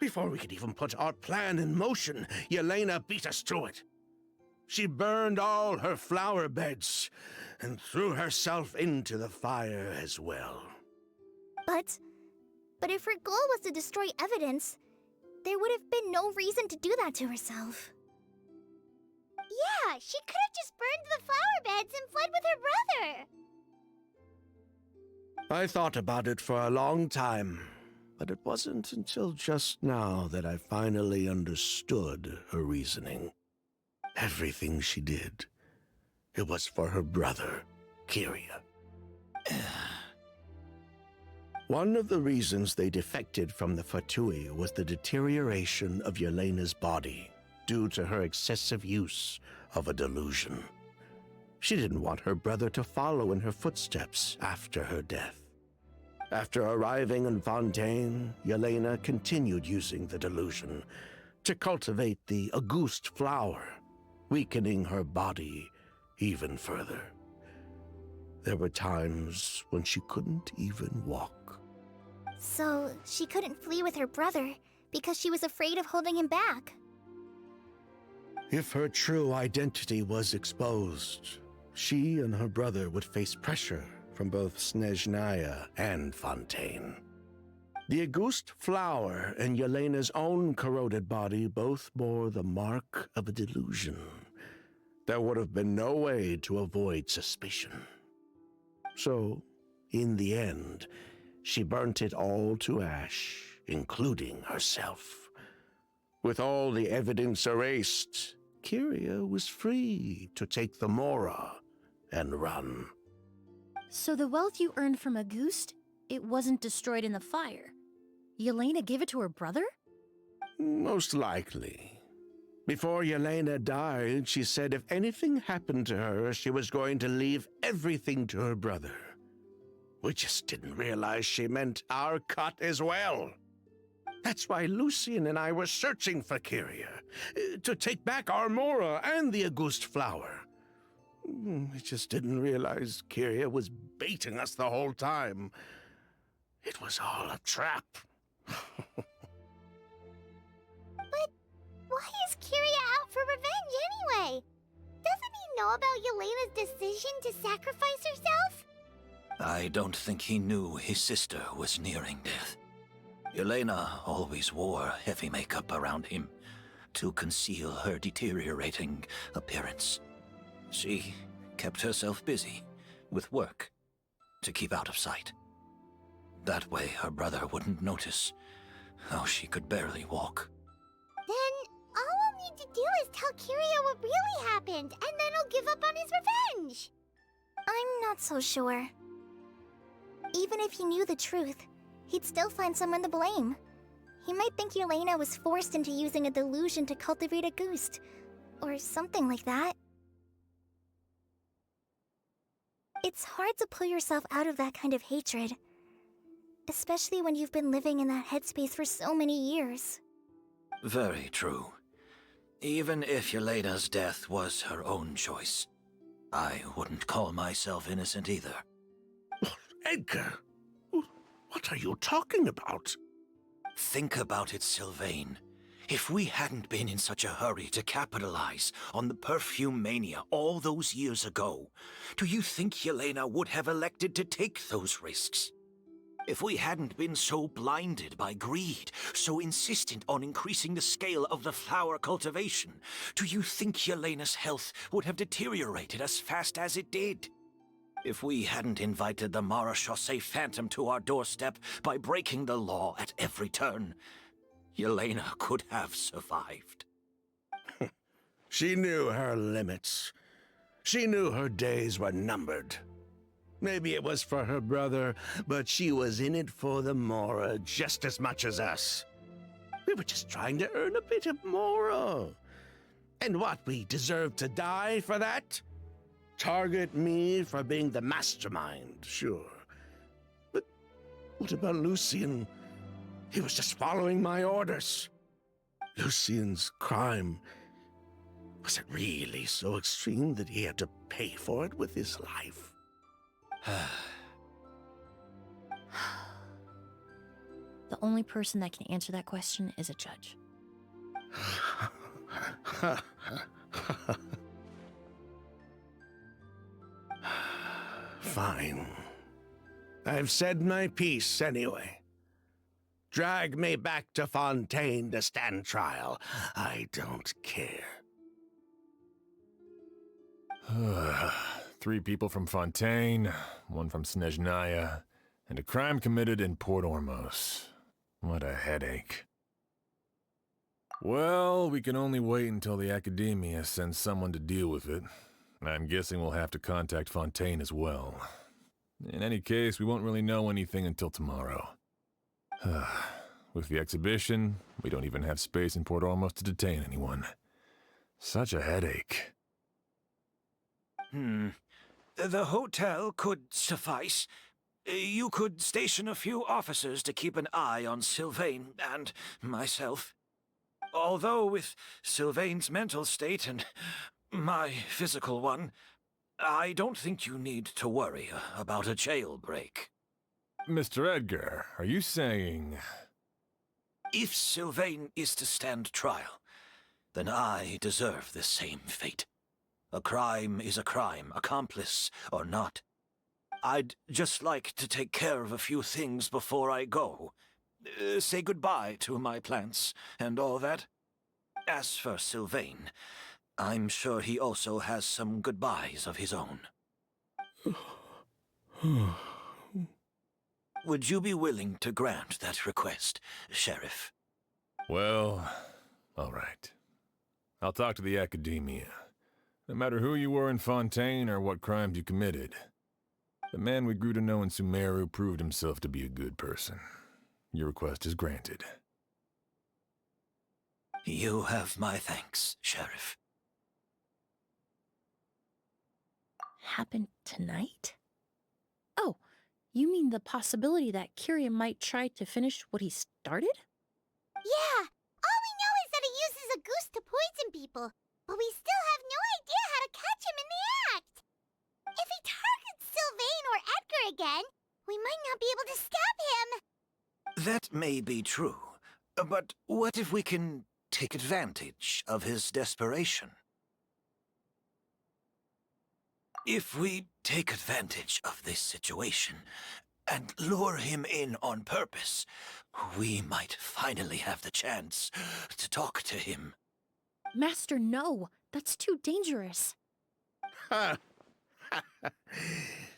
Before we could even put our plan in motion, Yelena beat us to it. She burned all her flower beds and threw herself into the fire as well. But if her goal was to destroy evidence, there would have been no reason to do that to herself. Yeah, she could have just burned the flower beds and fled with her brother. I thought about it for a long time, but it wasn't until just now that I finally understood her reasoning. Everything she did, it was for her brother, Kyria. One of the reasons they defected from the Fatui was the deterioration of Yelena's body due to her excessive use of a delusion. She didn't want her brother to follow in her footsteps after her death. After arriving in Fontaine, Yelena continued using the delusion to cultivate the Auguste flower, weakening her body even further. There were times when she couldn't even walk. So she couldn't flee with her brother because she was afraid of holding him back. If her true identity was exposed, she and her brother would face pressure from both Snezhnaya and Fontaine. The Auguste flower and Yelena's own corroded body both bore the mark of a delusion. There would have been no way to avoid suspicion. So, in the end, she burnt it all to ash, including herself. With all the evidence erased, Kyria was free to take the Mora and run. So the wealth you earned from Auguste, it wasn't destroyed in the fire. Yelena gave it to her brother? Most likely. Before Yelena died, she said if anything happened to her, she was going to leave everything to her brother. We just didn't realize she meant our cut as well. That's why Lucian and I were searching for Kyria, to take back our Mora and the Auguste flower. We just didn't realize Kyria was baiting us the whole time. It was all a trap. But why is Kyria out for revenge anyway? Doesn't he know about Yelena's decision to sacrifice herself? I don't think he knew his sister was nearing death. Yelena always wore heavy makeup around him to conceal her deteriorating appearance. She kept herself busy with work to keep out of sight. That way her brother wouldn't notice how she could barely walk. Then all we'll need to do is tell Kyria what really happened, and then he'll give up on his revenge. I'm not so sure. Even if he knew the truth, he'd still find someone to blame. He might think Yelena was forced into using a delusion to cultivate a Auguste, or something like that. It's hard to pull yourself out of that kind of hatred, especially when you've been living in that headspace for so many years. Very true. Even if Yelena's death was her own choice, I wouldn't call myself innocent either. Edgar, what are you talking about? Think about it, Sylvain. If we hadn't been in such a hurry to capitalize on the perfume mania all those years ago, do you think Yelena would have elected to take those risks? If we hadn't been so blinded by greed, so insistent on increasing the scale of the flower cultivation, do you think Yelena's health would have deteriorated as fast as it did? If we hadn't invited the Marechaussee Phantom to our doorstep by breaking the law at every turn, Yelena could have survived. She knew her limits. She knew her days were numbered. Maybe it was for her brother, but she was in it for the Mora just as much as us. We were just trying to earn a bit of Mora. And what, we deserve to die for that? Target me for being the mastermind, sure. But what about Lucien? He was just following my orders. Lucien's crime, was it really so extreme that he had to pay for it with his life? The only person that can answer that question is a judge. Fine. I've said my piece anyway. Drag me back to Fontaine to stand trial. I don't care. 3 people from Fontaine, 1 from Snezhnaya, and a crime committed in Port Ormos. What a headache. Well, we can only wait until the Academia sends someone to deal with it. I'm guessing we'll have to contact Fontaine as well. In any case, we won't really know anything until tomorrow. With the exhibition, we don't even have space in Port Ormos to detain anyone. Such a headache. The hotel could suffice. You could station a few officers to keep an eye on Sylvain and myself. Although with Sylvain's mental state and my physical one, I don't think you need to worry about a jailbreak. Mr. Edgar, are you saying... If Sylvain is to stand trial, then I deserve the same fate. A crime is a crime, accomplice or not. I'd just like to take care of a few things before I go. Say goodbye to my plants and all that. As for Sylvain, I'm sure he also has some goodbyes of his own. Would you be willing to grant that request, Sheriff? Well, all right. I'll talk to the Academia. No matter who you were in Fontaine or what crimes you committed, the man we grew to know in Sumeru proved himself to be a good person. Your request is granted. You have my thanks, Sheriff. Happened tonight? Oh, you mean the possibility that Kyria might try to finish what he started? Yeah, all we know is that he uses a goose to poison people, but we still have no idea how to catch him in the act. If he targets Sylvain or Edgar again, we might not be able to stop him. That may be true, but what if we can take advantage of his desperation? If we take advantage of this situation and lure him in on purpose, we might finally have the chance to talk to him. Master, no. That's too dangerous. Ha!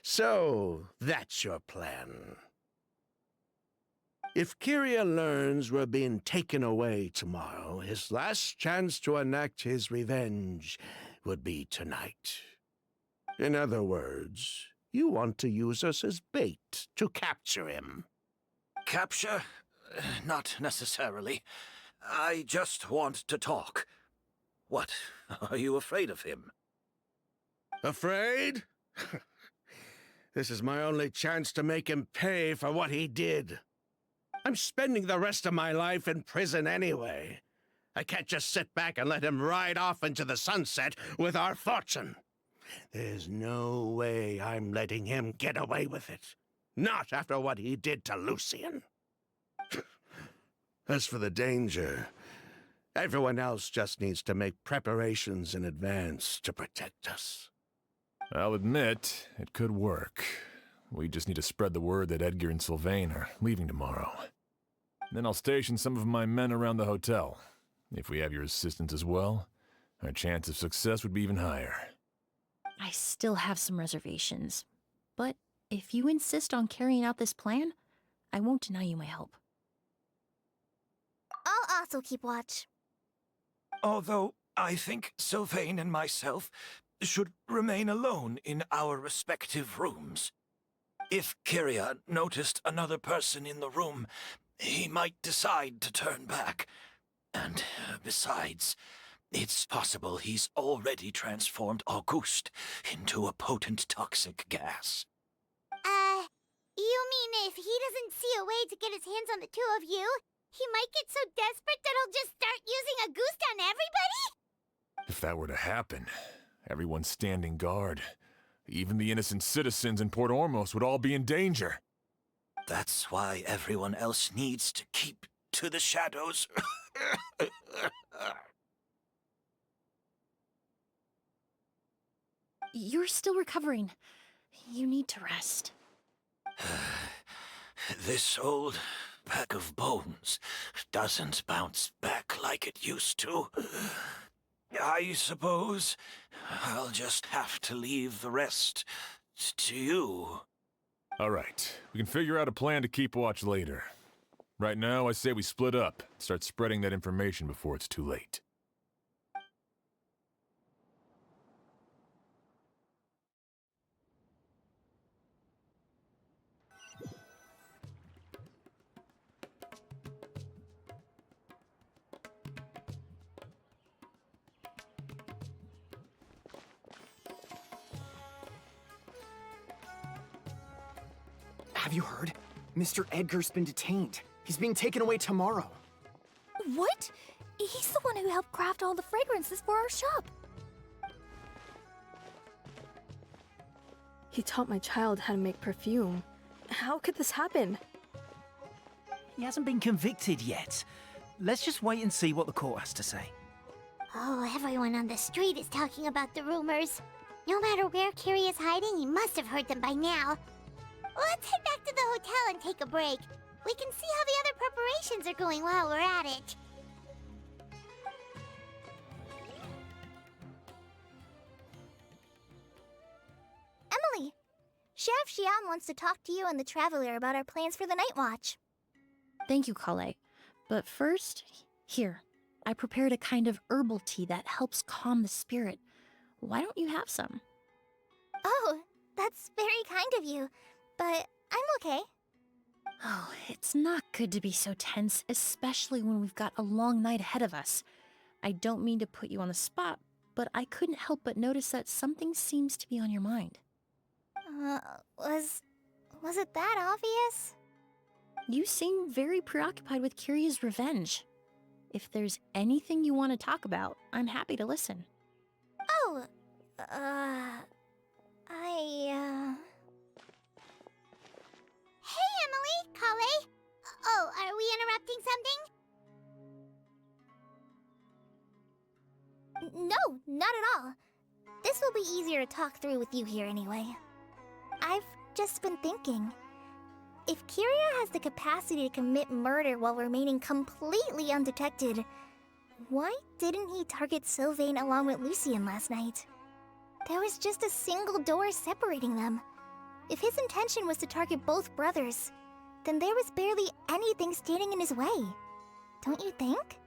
So, that's your plan. If Kyria learns we're being taken away tomorrow, his last chance to enact his revenge would be tonight. In other words, you want to use us as bait to capture him. Capture? Not necessarily. I just want to talk. What? Are you afraid of him? Afraid? This is my only chance to make him pay for what he did. I'm spending the rest of my life in prison anyway. I can't just sit back and let him ride off into the sunset with our fortune. There's no way I'm letting him get away with it. Not after what he did to Lucian. As for the danger, everyone else just needs to make preparations in advance to protect us. I'll admit, it could work. We just need to spread the word that Edgar and Sylvain are leaving tomorrow. Then I'll station some of my men around the hotel. If we have your assistance as well, our chance of success would be even higher. I still have some reservations, but if you insist on carrying out this plan, I won't deny you my help. I'll also keep watch. Although I think Sylvain and myself should remain alone in our respective rooms. If Kyria noticed another person in the room, he might decide to turn back. And besides, it's possible he's already transformed Auguste into a potent toxic gas. You mean if he doesn't see a way to get his hands on the two of you, he might get so desperate that he'll just start using Auguste on everybody? If that were to happen, everyone standing guard, even the innocent citizens in Port Ormos would all be in danger. That's why everyone else needs to keep to the shadows. You're still recovering. You need to rest. This old bag of bones doesn't bounce back like it used to. I suppose I'll just have to leave the rest to you. All right, we can figure out a plan to keep watch later. Right now, I say we split up, start spreading that information before it's too late. Have you heard? Mr. Edgar's been detained. He's being taken away tomorrow. What? He's the one who helped craft all the fragrances for our shop. He taught my child how to make perfume. How could this happen? He hasn't been convicted yet. Let's just wait and see what the court has to say. Oh, everyone on the street is talking about the rumors. No matter where Kyrie is hiding, he must have heard them by now. Let's head back to the hotel and take a break. We can see how the other preparations are going while we're at it. Emily, Chef Xian wants to talk to you and the Traveler about our plans for the night watch. Thank you, Kale. But first, here, I prepared a kind of herbal tea that helps calm the spirit. Why don't you have some? Oh, that's very kind of you, but I'm okay. Oh, it's not good to be so tense, especially when we've got a long night ahead of us. I don't mean to put you on the spot, but I couldn't help but notice that something seems to be on your mind. Was it that obvious? You seem very preoccupied with Kyria's revenge. If there's anything you want to talk about, I'm happy to listen. Oh, Hey, Emily, Kale. Oh, are we interrupting something? No, not at all. This will be easier to talk through with you here anyway. I've just been thinking. If Kyria has the capacity to commit murder while remaining completely undetected, why didn't he target Sylvain along with Lucian last night? There was just a single door separating them. If his intention was to target both brothers, then there was barely anything standing in his way. Don't you think?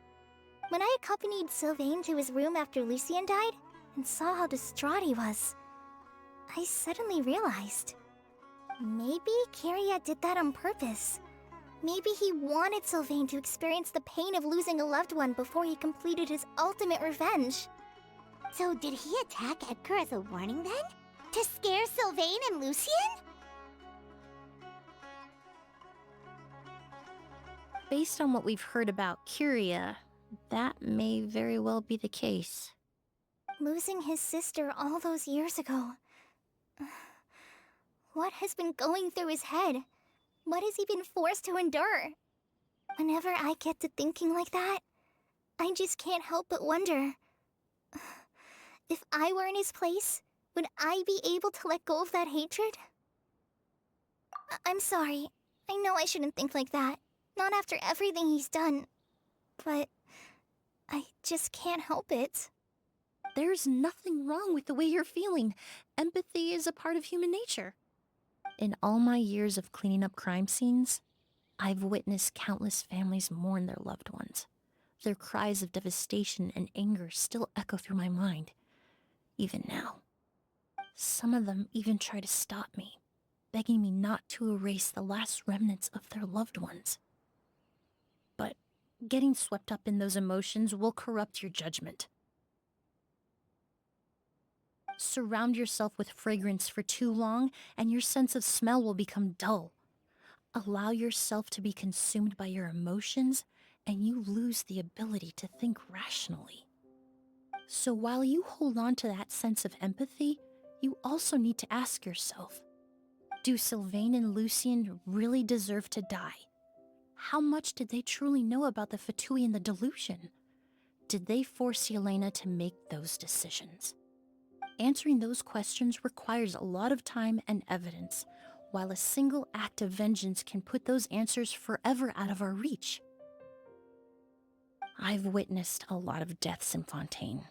When I accompanied Sylvain to his room after Lucian died, and saw how distraught he was, I suddenly realized. Maybe Kyria did that on purpose. Maybe he wanted Sylvain to experience the pain of losing a loved one before he completed his ultimate revenge. So did he attack Edgar as a warning then? To scare Sylvain and Lucian? Based on what we've heard about Kyria, That may very well be the case. Losing his sister all those years ago. What has been going through his head? What has he been forced to endure? Whenever I get to thinking like that, I just can't help but wonder. If I were in his place, would I be able to let go of that hatred? I'm sorry. I know I shouldn't think like that. Not after everything he's done. But I just can't help it. There's nothing wrong with the way you're feeling. Empathy is a part of human nature. In all my years of cleaning up crime scenes, I've witnessed countless families mourn their loved ones. Their cries of devastation and anger still echo through my mind, even now. Some of them even try to stop me, begging me not to erase the last remnants of their loved ones. But getting swept up in those emotions will corrupt your judgment. Surround yourself with fragrance for too long, and your sense of smell will become dull. Allow yourself to be consumed by your emotions, and you lose the ability to think rationally. So while you hold on to that sense of empathy, you also need to ask yourself, do Sylvain and Lucien really deserve to die? How much did they truly know about the Fatui and the delusion? Did they force Yelena to make those decisions? Answering those questions requires a lot of time and evidence, while a single act of vengeance can put those answers forever out of our reach. I've witnessed a lot of deaths in Fontaine.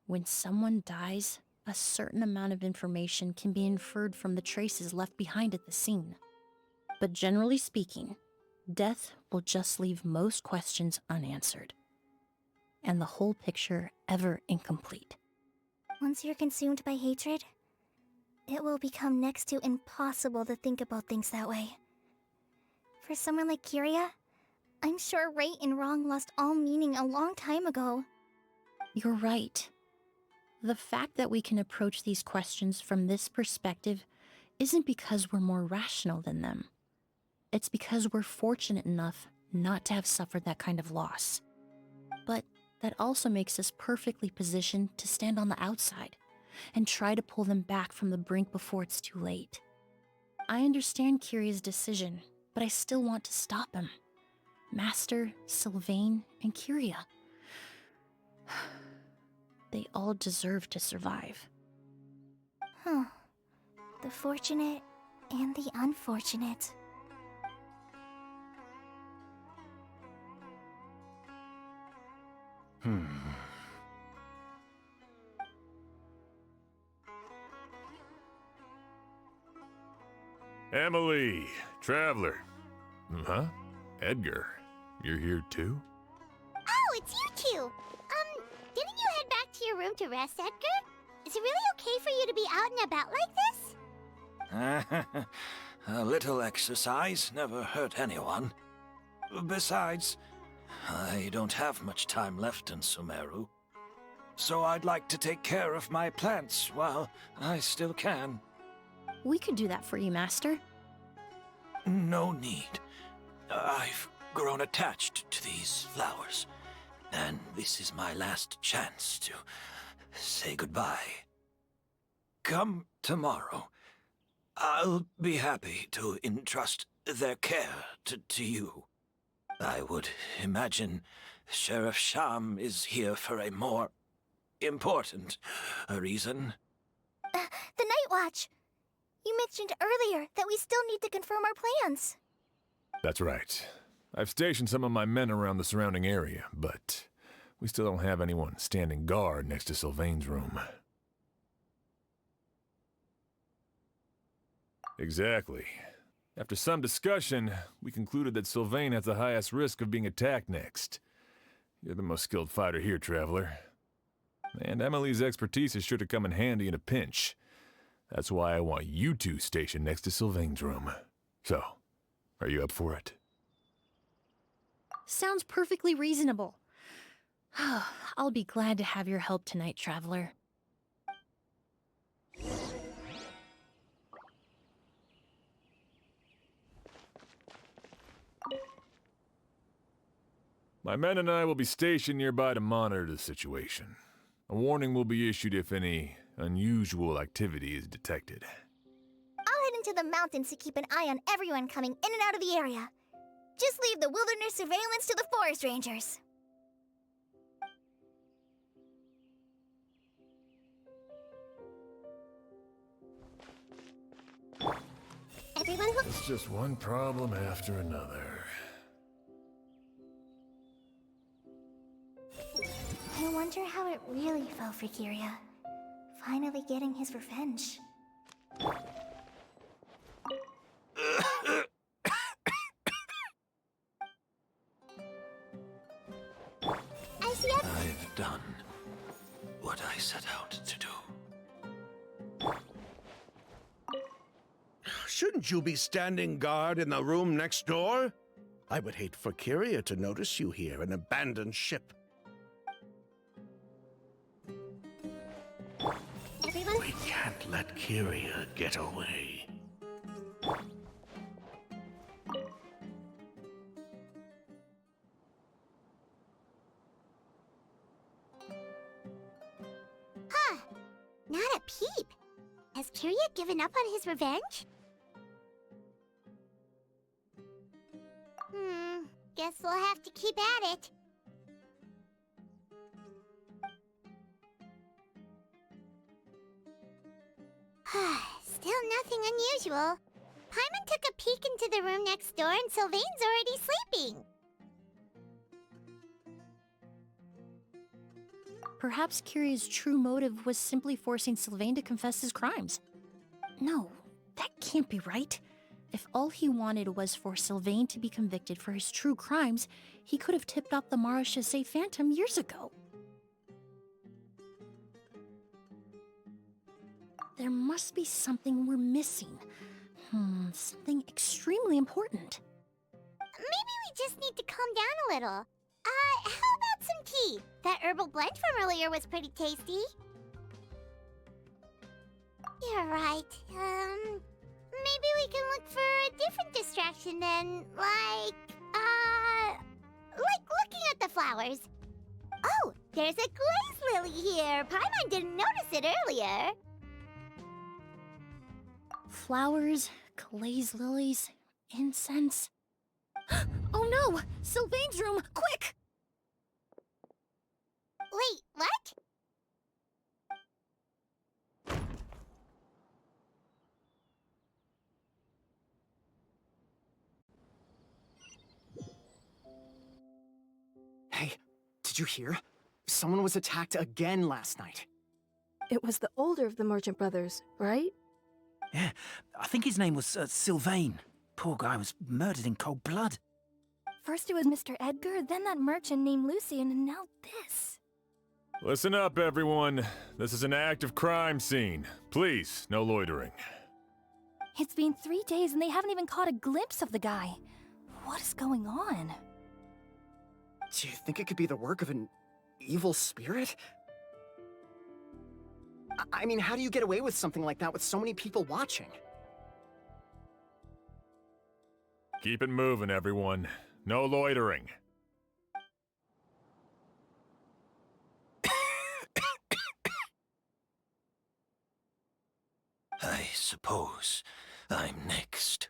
When someone dies, a certain amount of information can be inferred from the traces left behind at the scene. But generally speaking, death will just leave most questions unanswered, and the whole picture ever incomplete. Once you're consumed by hatred, it will become next to impossible to think about things that way. For someone like Kyria, I'm sure right and wrong lost all meaning a long time ago. You're right. The fact that we can approach these questions from this perspective isn't because we're more rational than them. It's because we're fortunate enough not to have suffered that kind of loss. But that also makes us perfectly positioned to stand on the outside and try to pull them back from the brink before it's too late. I understand Kyria's decision, but I still want to stop him. Master, Sylvain, and Kyria. They all deserve to survive. The fortunate and the unfortunate. Emily, Traveler. Huh? Edgar, you're here too? Oh, it's you two! Didn't you head back to your room to rest, Edgar? Is it really okay for you to be out and about like this? A little exercise never hurt anyone. Besides, I don't have much time left in Sumeru. So I'd like to take care of my plants while I still can. We could do that for you, Master. No need. I've grown attached to these flowers, and this is my last chance to say goodbye. Come tomorrow. I'll be happy to entrust their care to you. I would imagine Sheriff Sham is here for a more important reason. The Night Watch! You mentioned earlier that we still need to confirm our plans. That's right. I've stationed some of my men around the surrounding area, but we still don't have anyone standing guard next to Sylvain's room. Exactly. After some discussion, we concluded that Sylvain has the highest risk of being attacked next. You're the most skilled fighter here, Traveler. And Emily's expertise is sure to come in handy in a pinch. That's why I want you two stationed next to Sylvain's room. So, are you up for it? Sounds perfectly reasonable. I'll be glad to have your help tonight, Traveler. My men and I will be stationed nearby to monitor the situation. A warning will be issued if any unusual activity is detected. I'll head into the mountains to keep an eye on everyone coming in and out of the area. Just leave the wilderness surveillance to the forest rangers. Everyone who... It's just one problem after another. I wonder how it really felt for Kiria. Finally getting his revenge. I've done what I set out to do. Shouldn't you be standing guard in the room next door? I would hate for Kiria to notice you here, an abandoned ship. Everyone... We can't let Kiria get away. Huh. Not a peep. Has Kiria given up on his revenge? Guess we'll have to keep at it. Still nothing unusual. Paimon took a peek into the room next door and Sylvain's already sleeping. Perhaps Kiria's true motive was simply forcing Sylvain to confess his crimes. No, that can't be right. If all he wanted was for Sylvain to be convicted for his true crimes, he could have tipped off the Marechaussee Phantom years ago. There must be something we're missing. Something extremely important. Maybe we just need to calm down a little. How about some tea? That herbal blend from earlier was pretty tasty. You're right. Maybe we can look for a different distraction then, like looking at the flowers. Oh, there's a glaze lily here. Paimon didn't notice it earlier. Flowers, glaze lilies, incense. Oh no! Sylvain's room! Quick! Wait, what? Hey, did you hear? Someone was attacked again last night. It was the older of the merchant brothers, right? Yeah, I think his name was Sylvain. Poor guy was murdered in cold blood. First it was Mr. Edgar, then that merchant named Lucian, and now this. Listen up, everyone. This is an active crime scene. Please, no loitering. It's been 3 days and they haven't even caught a glimpse of the guy. What is going on? Do you think it could be the work of an evil spirit? I mean, how do you get away with something like that with so many people watching? Keep it moving, everyone. No loitering. I suppose I'm next.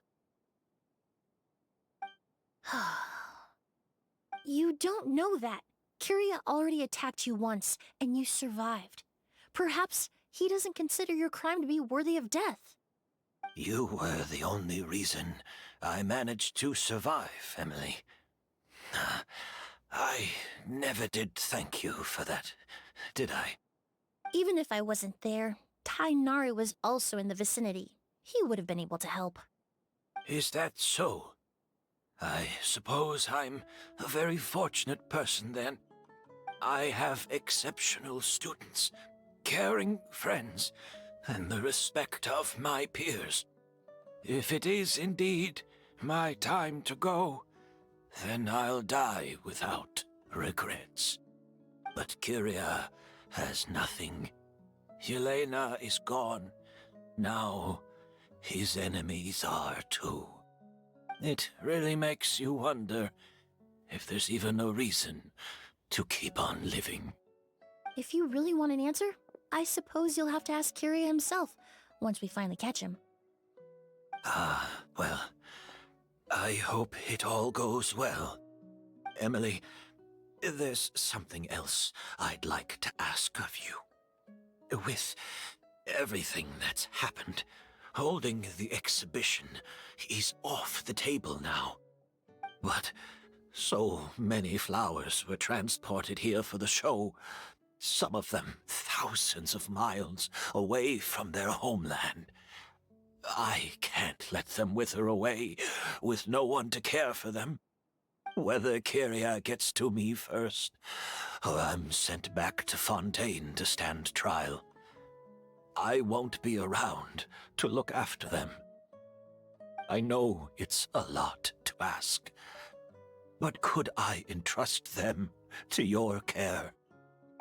You don't know that. Kiria already attacked you once, and you survived. Perhaps he doesn't consider your crime to be worthy of death. You were the only reason I managed to survive, Emily. I never did thank you for that, did I? Even if I wasn't there, Tainari was also in the vicinity. He would have been able to help. Is that so? I suppose I'm a very fortunate person then. I have exceptional students, caring friends, and the respect of my peers. If it is indeed my time to go, then I'll die without regrets. But Kiria has nothing. Yelena is gone. Now his enemies are too. It really makes you wonder if there's even a reason to keep on living. If you really want an answer, I suppose you'll have to ask Kyria himself once we finally catch him. Well, I hope it all goes well. Emily, there's something else I'd like to ask of you. With everything that's happened, holding the exhibition is off the table now. But so many flowers were transported here for the show, some of them thousands of miles away from their homeland. I can't let them wither away with no one to care for them. Whether Kyria gets to me first, or I'm sent back to Fontaine to stand trial, I won't be around to look after them. I know it's a lot to ask, but could I entrust them to your care?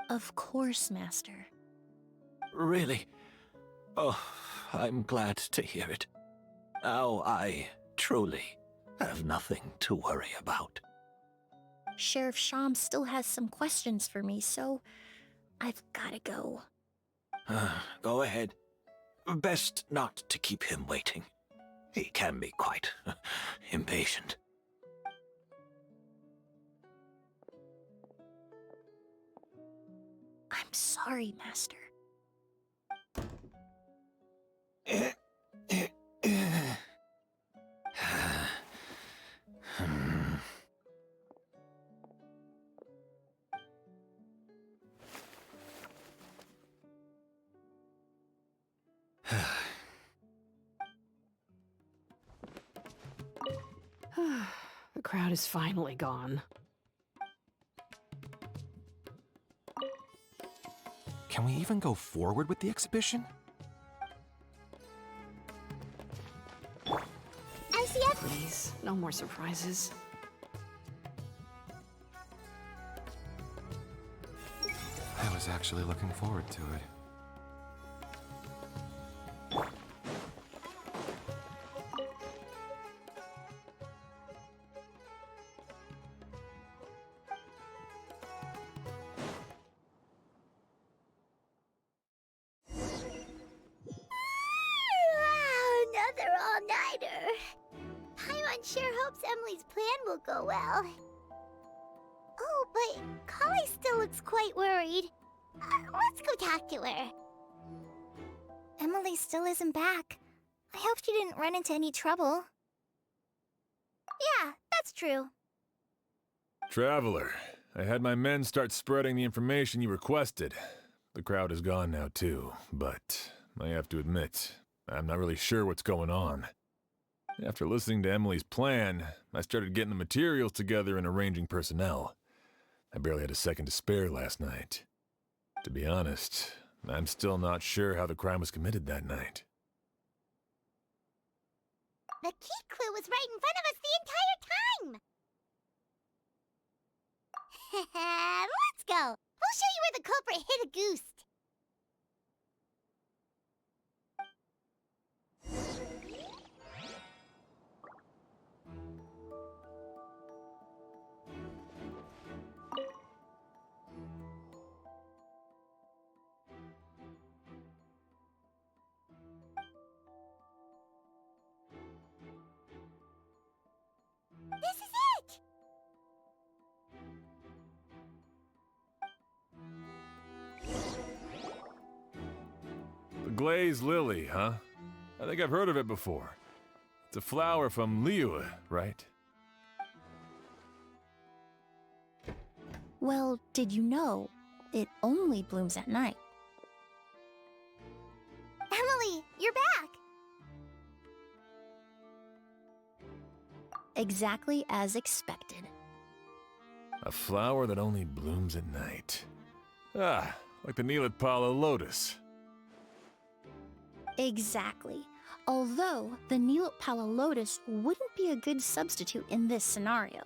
Of course, Master. Really? Oh, I'm glad to hear it. Now I truly have nothing to worry about. Sheriff Sham still has some questions for me, so I've gotta go. Go ahead. Best not to keep him waiting. He can be quite impatient. I'm sorry, Master. The crowd is finally gone. Can we even go forward with the exhibition? RCF? Please, no more surprises. I was actually looking forward to it. Another all-nighter. Paimon sure hopes Emily's plan will go well. Oh, but Kali still looks quite worried. Let's go talk to her. Emily still isn't back. I hope she didn't run into any trouble. Yeah, that's true. Traveler, I had my men start spreading the information you requested. The crowd is gone now too, but I have to admit, I'm not really sure what's going on. After listening to Emily's plan, I started getting the materials together and arranging personnel. I barely had a second to spare last night. To be honest, I'm still not sure how the crime was committed that night. The key clue was right in front of us the entire time! Let's go! We'll show you where the culprit hid a goose. This is it! The glazed lily, huh? I think I've heard of it before. It's a flower from Liyue, right? Well, did you know it only blooms at night? Emily, you're back! Exactly as expected. A flower that only blooms at night. Ah, like the Neelitpala lotus. Exactly. Although the Neelitpala lotus wouldn't be a good substitute in this scenario.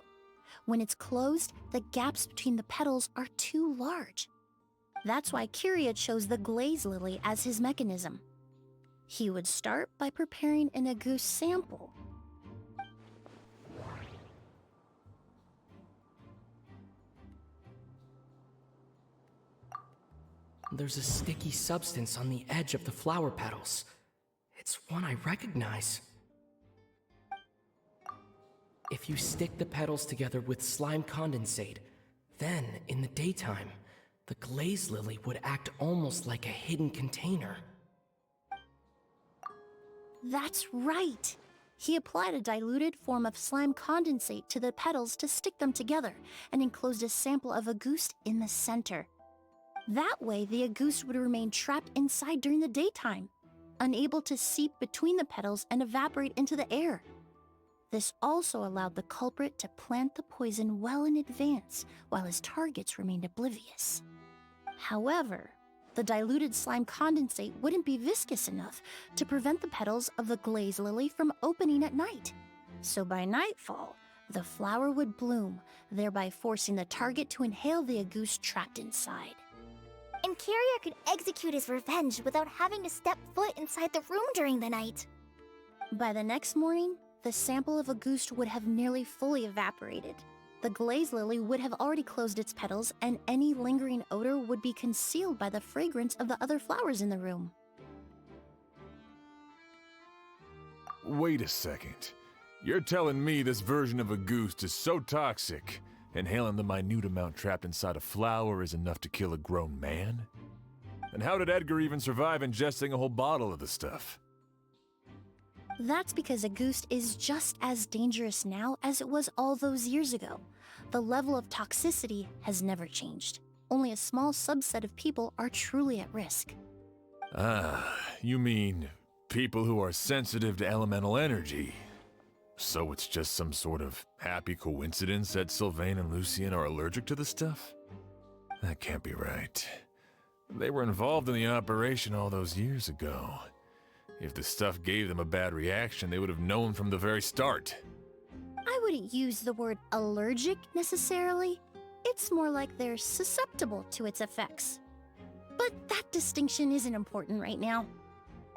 When it's closed, the gaps between the petals are too large. That's why Kyria chose the glaze lily as his mechanism. He would start by preparing an Agoose sample. There's a sticky substance on the edge of the flower petals. It's one I recognize. If you stick the petals together with slime condensate, then, in the daytime, the glaze lily would act almost like a hidden container. That's right! He applied a diluted form of slime condensate to the petals to stick them together and enclosed a sample of agouste in the center. That way, the agouste would remain trapped inside during the daytime, unable to seep between the petals and evaporate into the air. This also allowed the culprit to plant the poison well in advance while his targets remained oblivious. However, the diluted slime condensate wouldn't be viscous enough to prevent the petals of the glaze lily from opening at night. So by nightfall, the flower would bloom, thereby forcing the target to inhale the agouste trapped inside. And Carrier could execute his revenge without having to step foot inside the room during the night. By the next morning, the sample of agouste would have nearly fully evaporated. The glaze lily would have already closed its petals, and any lingering odor would be concealed by the fragrance of the other flowers in the room. Wait a second. You're telling me this version of agouste is so toxic, inhaling the minute amount trapped inside a flower is enough to kill a grown man? And how did Edgar even survive ingesting a whole bottle of the stuff? That's because agouste is just as dangerous now as it was all those years ago. The level of toxicity has never changed. Only a small subset of people are truly at risk. Ah, you mean people who are sensitive to elemental energy. So it's just some sort of happy coincidence that Sylvain and Lucien are allergic to the stuff? That can't be right. They were involved in the operation all those years ago. If the stuff gave them a bad reaction, they would have known from the very start. I wouldn't use the word allergic necessarily. It's more like they're susceptible to its effects. But that distinction isn't important right now.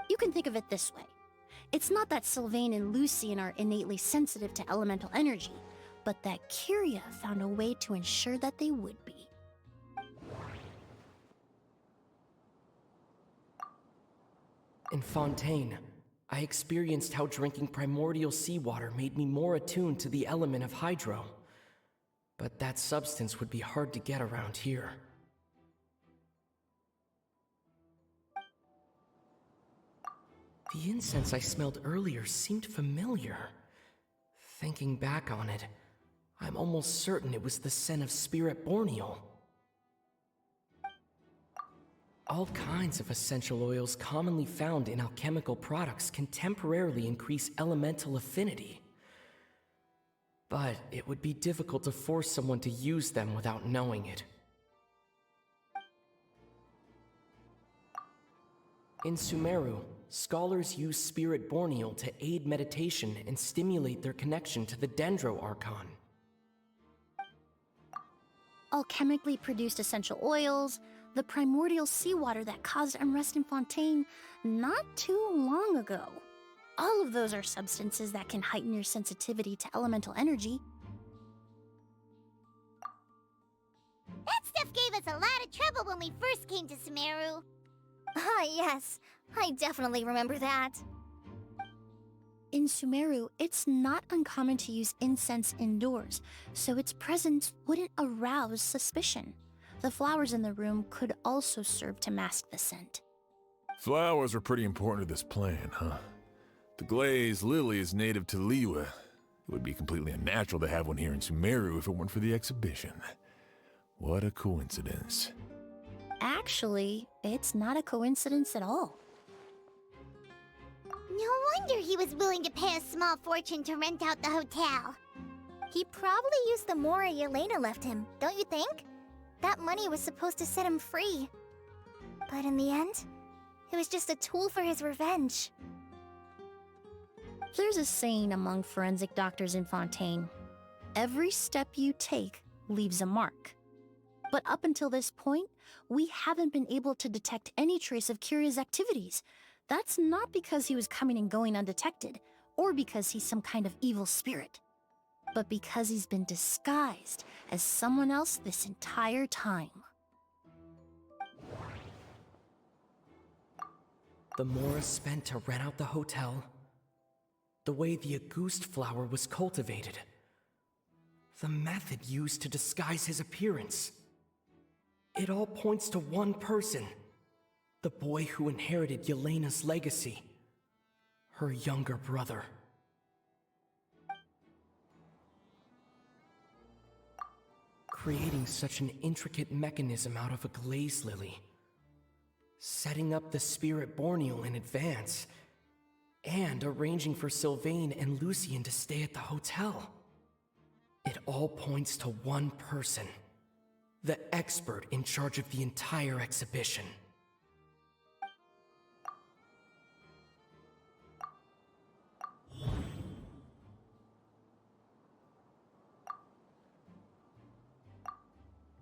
You can think of it this way. It's not that Sylvain and Lucien are innately sensitive to elemental energy, but that Kyria found a way to ensure that they would be. In Fontaine, I experienced how drinking primordial seawater made me more attuned to the element of hydro. But that substance would be hard to get around here. The incense I smelled earlier seemed familiar. Thinking back on it, I'm almost certain it was the scent of spirit borneal. All kinds of essential oils commonly found in alchemical products can temporarily increase elemental affinity. But it would be difficult to force someone to use them without knowing it. In Sumeru, scholars use spirit borneal to aid meditation and stimulate their connection to the Dendro Archon. Alchemically produced essential oils, the primordial seawater that caused unrest in Fontaine not too long ago. All of those are substances that can heighten your sensitivity to elemental energy. That stuff gave us a lot of trouble when we first came to Sumeru. Ah, yes. I definitely remember that. In Sumeru, it's not uncommon to use incense indoors, so its presence wouldn't arouse suspicion. The flowers in the room could also serve to mask the scent. Flowers were pretty important to this plan, huh? The glaze lily is native to Liyue. It would be completely unnatural to have one here in Sumeru if it weren't for the exhibition. What a coincidence. Actually, it's not a coincidence at all. No wonder he was willing to pay a small fortune to rent out the hotel. He probably used the Mora Yelena left him, don't you think? That money was supposed to set him free. But in the end, it was just a tool for his revenge. There's a saying among forensic doctors in Fontaine. Every step you take leaves a mark. But up until this point, we haven't been able to detect any trace of Kyria's activities. That's not because he was coming and going undetected, or because he's some kind of evil spirit, but because he's been disguised as someone else this entire time. The Mora spent to rent out the hotel, the way the Auguste flower was cultivated, the method used to disguise his appearance. It all points to one person, the boy who inherited Yelena's legacy, her younger brother. Creating such an intricate mechanism out of a glaze lily, setting up the spirit borneal in advance, and arranging for Sylvain and Lucien to stay at the hotel. It all points to one person, the expert in charge of the entire exhibition.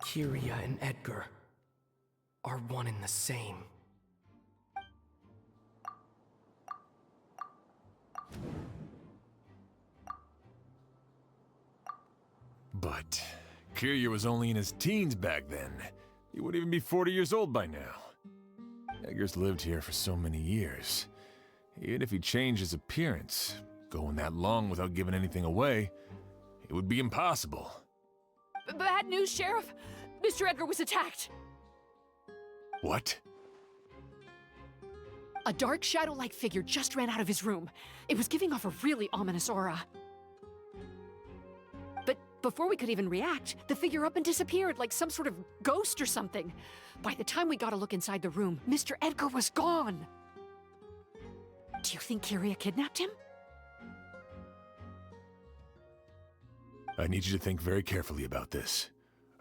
Kyria and Edgar are one and the same. But Kirya was only in his teens back then. He wouldn't even be 40 years old by now. Edgar's lived here for so many years. Even if he changed his appearance, going that long without giving anything away, it would be impossible. Bad news, Sheriff! Mr. Edgar was attacked! What? A dark shadow-like figure just ran out of his room. It was giving off a really ominous aura. But before we could even react, the figure up and disappeared like some sort of ghost or something. By the time we got a look inside the room, Mr. Edgar was gone! Do you think Kyria kidnapped him? I need you to think very carefully about this.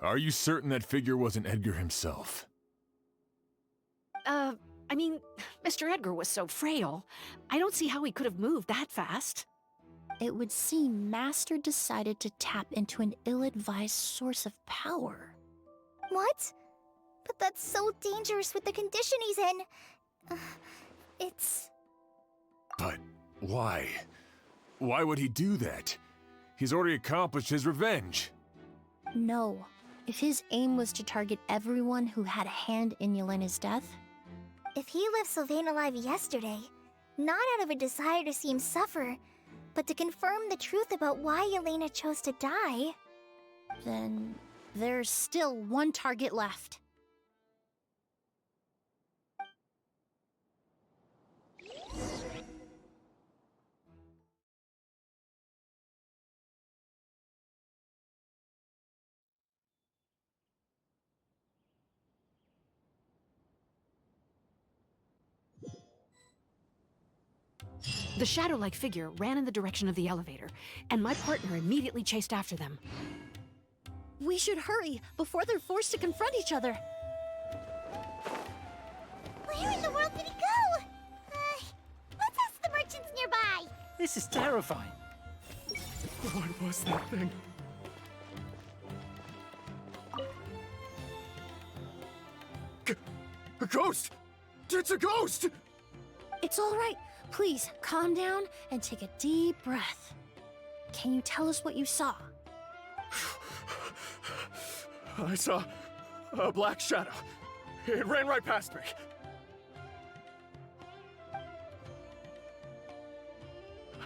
Are you certain that figure wasn't Edgar himself? I mean, Mr. Edgar was so frail. I don't see how he could have moved that fast. It would seem Master decided to tap into an ill-advised source of power. What? But that's so dangerous with the condition he's in. It's... But why? Why would he do that? He's already accomplished his revenge. No. If his aim was to target everyone who had a hand in Yelena's death... If he left Sylvain alive yesterday, not out of a desire to see him suffer, but to confirm the truth about why Yelena chose to die... Then there's still one target left. The shadow-like figure ran in the direction of the elevator, and my partner immediately chased after them. We should hurry before they're forced to confront each other. Where in the world did he go? Let's ask the merchants nearby. This is terrifying. What was that thing? A ghost! It's a ghost! It's all right. Please, calm down and take a deep breath. Can you tell us what you saw? I saw a black shadow. It ran right past me.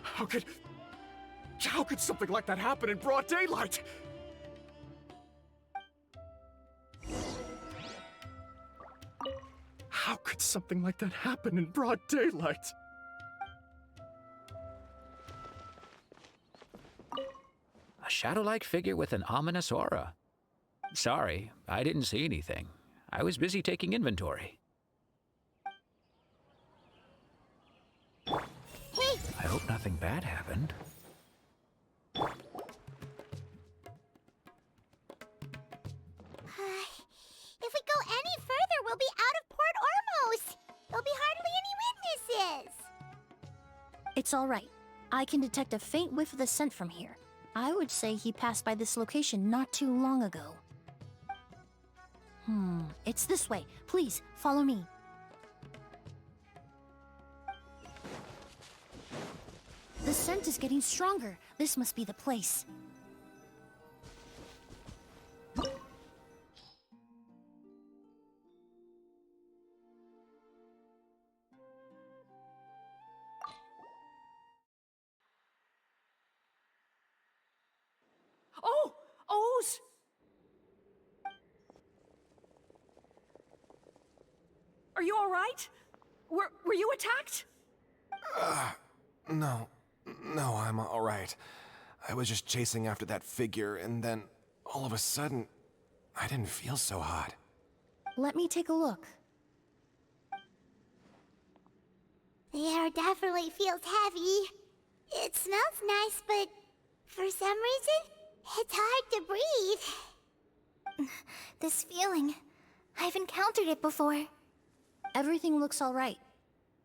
How could something like that happen in broad daylight? How could something like that happen in broad daylight? A shadow-like figure with an ominous aura. Sorry, I didn't see anything. I was busy taking inventory. Hey! I hope nothing bad happened. If we go any further, we'll be out of Port Ormos. There'll be hardly any witnesses. It's all right. I can detect a faint whiff of the scent from here. I would say he passed by this location not too long ago. It's this way. Please, follow me. The scent is getting stronger. This must be the place. O's? Are you all right? Were you attacked? No. No, I'm all right. I was just chasing after that figure, and then all of a sudden, I didn't feel so hot. Let me take a look. The air definitely feels heavy. It smells nice, but for some reason, it's hard to breathe. This feeling, I've encountered it before. Everything looks all right.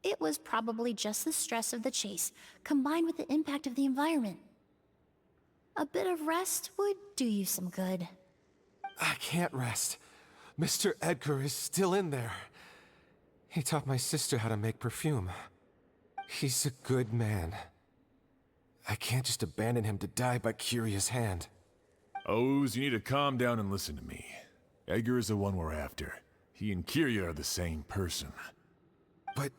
It was probably just the stress of the chase, combined with the impact of the environment. A bit of rest would do you some good. I can't rest. Mr. Edgar is still in there. He taught my sister how to make perfume. He's a good man. I can't just abandon him to die by Curia's hand. O's, you need to calm down and listen to me. Edgar is the one we're after. He and Kyria are the same person. But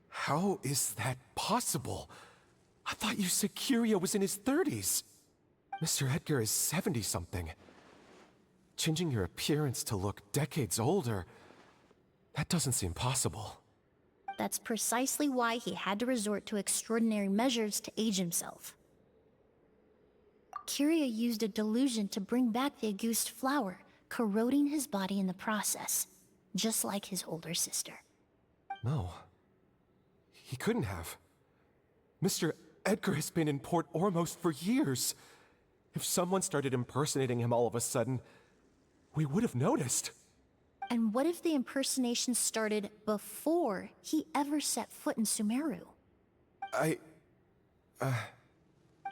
how is that possible? I thought you said Kyria was in his 30s. Mr. Edgar is 70-something. Changing your appearance to look decades older, that doesn't seem possible. That's precisely why he had to resort to extraordinary measures to age himself. Kyria used a delusion to bring back the Auguste flower, corroding his body in the process, just like his older sister. No. He couldn't have. Mr. Edgar has been in Port Ormos for years. If someone started impersonating him all of a sudden, we would have noticed. And what if the impersonation started before he ever set foot in Sumeru?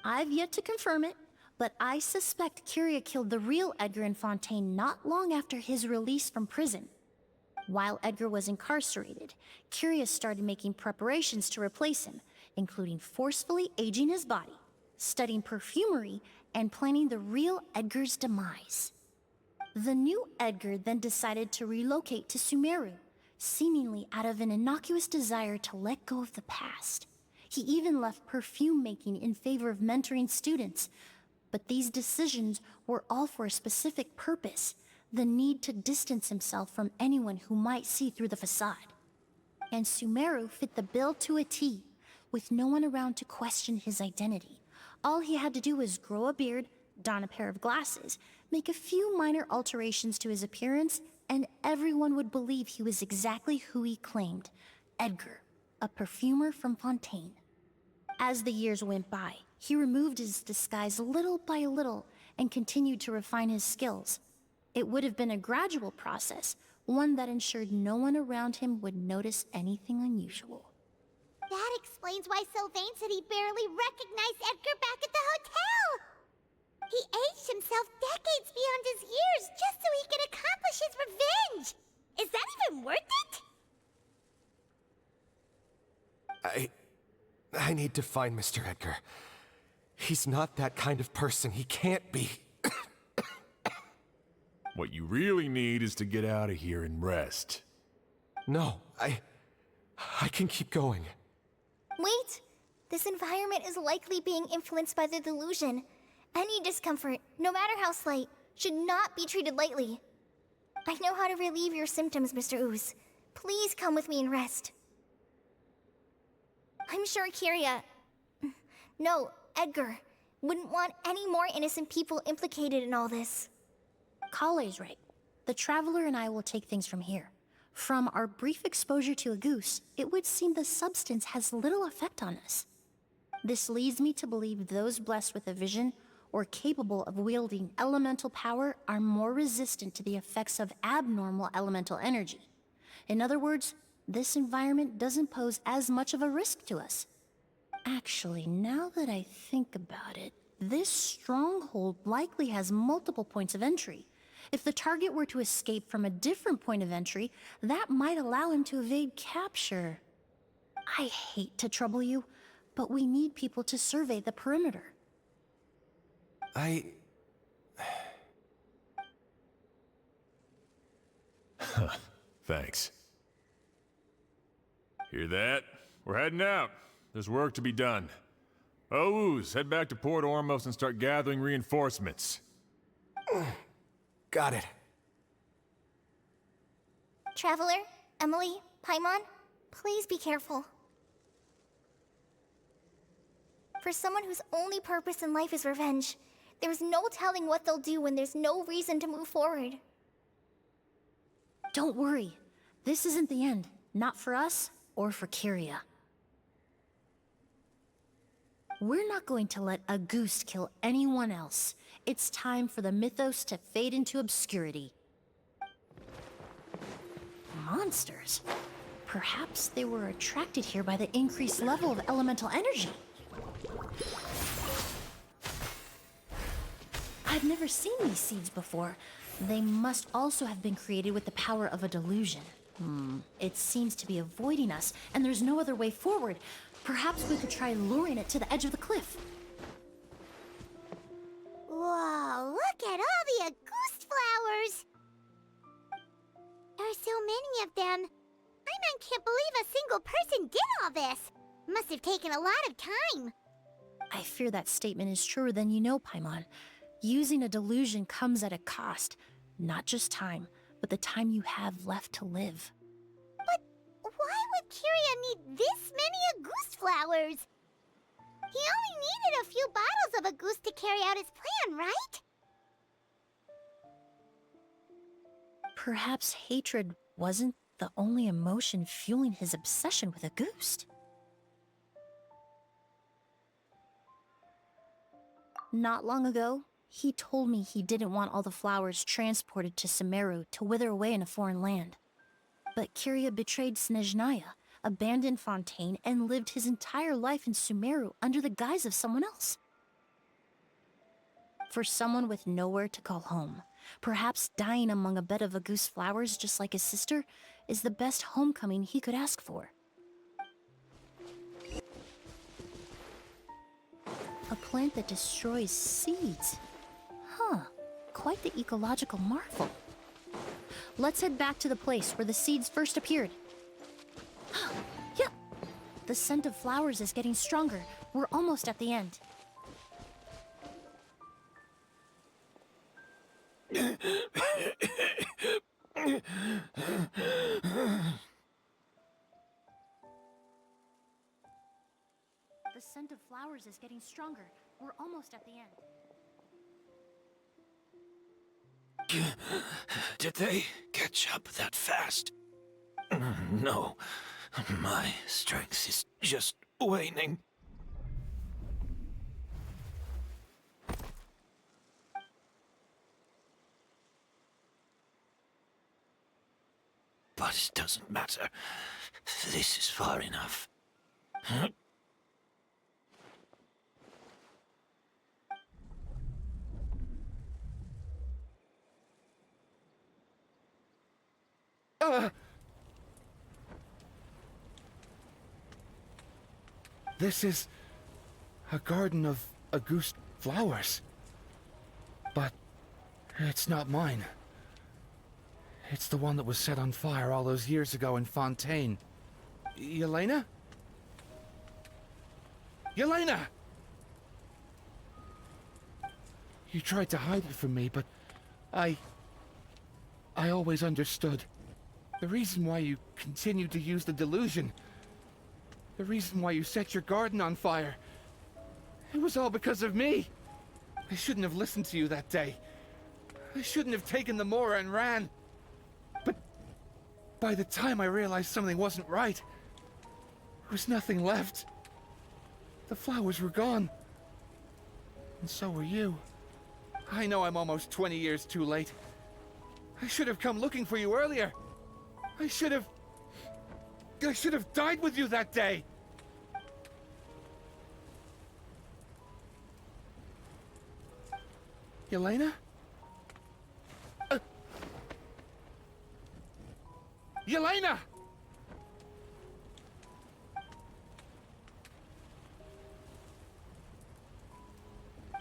I've yet to confirm it, but I suspect Kyria killed the real Edgar in Fontaine not long after his release from prison. While Edgar was incarcerated, Kyria started making preparations to replace him, including forcefully aging his body, studying perfumery, and planning the real Edgar's demise. The new Edgar then decided to relocate to Sumeru, seemingly out of an innocuous desire to let go of the past. He even left perfume making in favor of mentoring students, but these decisions were all for a specific purpose: the need to distance himself from anyone who might see through the facade. And Sumeru fit the bill to a T, with no one around to question his identity. All he had to do was grow a beard, don a pair of glasses, make a few minor alterations to his appearance, and everyone would believe he was exactly who he claimed: Edgar, a perfumer from Fontaine. As the years went by, he removed his disguise little by little and continued to refine his skills. It would have been a gradual process, one that ensured no one around him would notice anything unusual. That explains why Sylvain said he barely recognized Edgar back at the hotel! He aged himself decades beyond his years just so he could accomplish his revenge! Is that even worth it? I need to find Mr. Edgar. He's not that kind of person. He can't be. What you really need is to get out of here and rest. No, I can keep going. Wait! This environment is likely being influenced by the delusion. Any discomfort, no matter how slight, should not be treated lightly. I know how to relieve your symptoms, Mr. Ooze. Please come with me and rest. I'm sure Kyria... No, Edgar wouldn't want any more innocent people implicated in all this. Kale's right. The Traveler and I will take things from here. From our brief exposure to a goose, it would seem the substance has little effect on us. This leads me to believe those blessed with a vision or capable of wielding elemental power are more resistant to the effects of abnormal elemental energy. In other words, this environment doesn't pose as much of a risk to us. Actually, now that I think about it, this stronghold likely has multiple points of entry. If the target were to escape from a different point of entry, that might allow him to evade capture. I hate to trouble you, but we need people to survey the perimeter. Thanks. Hear that? We're heading out. There's work to be done. Ooze, head back to Port Ormos and start gathering reinforcements. Got it. Traveler, Emily, Paimon, please be careful. For someone whose only purpose in life is revenge, there's no telling what they'll do when there's no reason to move forward. Don't worry. This isn't the end. Not for us or for Kyria. We're not going to let a goose kill anyone else. It's time for the mythos to fade into obscurity. Monsters? Perhaps they were attracted here by the increased level of elemental energy. I've never seen these seeds before. They must also have been created with the power of a delusion. It seems to be avoiding us, and there's no other way forward. Perhaps we could try luring it to the edge of the cliff. Whoa, look at all the Auguste flowers! There are so many of them. I can't believe a single person did all this. Must have taken a lot of time. I fear that statement is truer than you know, Paimon. Using a delusion comes at a cost. Not just time, but the time you have left to live. But why would Kyria need this many Auguste flowers? He only needed a few bottles of Auguste to carry out his plan, right? Perhaps hatred wasn't the only emotion fueling his obsession with Auguste. Not long ago, he told me he didn't want all the flowers transported to Sumeru to wither away in a foreign land. But Kyria betrayed Snezhnaya, abandoned Fontaine, and lived his entire life in Sumeru under the guise of someone else. For someone with nowhere to call home, perhaps dying among a bed of Auguste flowers just like his sister is the best homecoming he could ask for. A plant that destroys seeds. Huh, quite the ecological marvel. Let's head back to the place where the seeds first appeared. Yeah, the scent of flowers is getting stronger. We're almost at the end. The scent of flowers is getting stronger. We're almost at the end. Did they catch up that fast? No. My strength is just waning. But it doesn't matter. This is far enough. This is a garden of Auguste flowers. But it's not mine. It's the one that was set on fire all those years ago in Fontaine. Yelena? Yelena! You tried to hide it from me, but I always understood. The reason why you continued to use the delusion, the reason why you set your garden on fire, it was all because of me. I shouldn't have listened to you that day. I shouldn't have taken the Mora and ran. But by the time I realized something wasn't right, there was nothing left. The flowers were gone. And so were you. I know I'm almost 20 years too late. I should have come looking for you earlier. I should have died with you that day. Yelena? Yelena!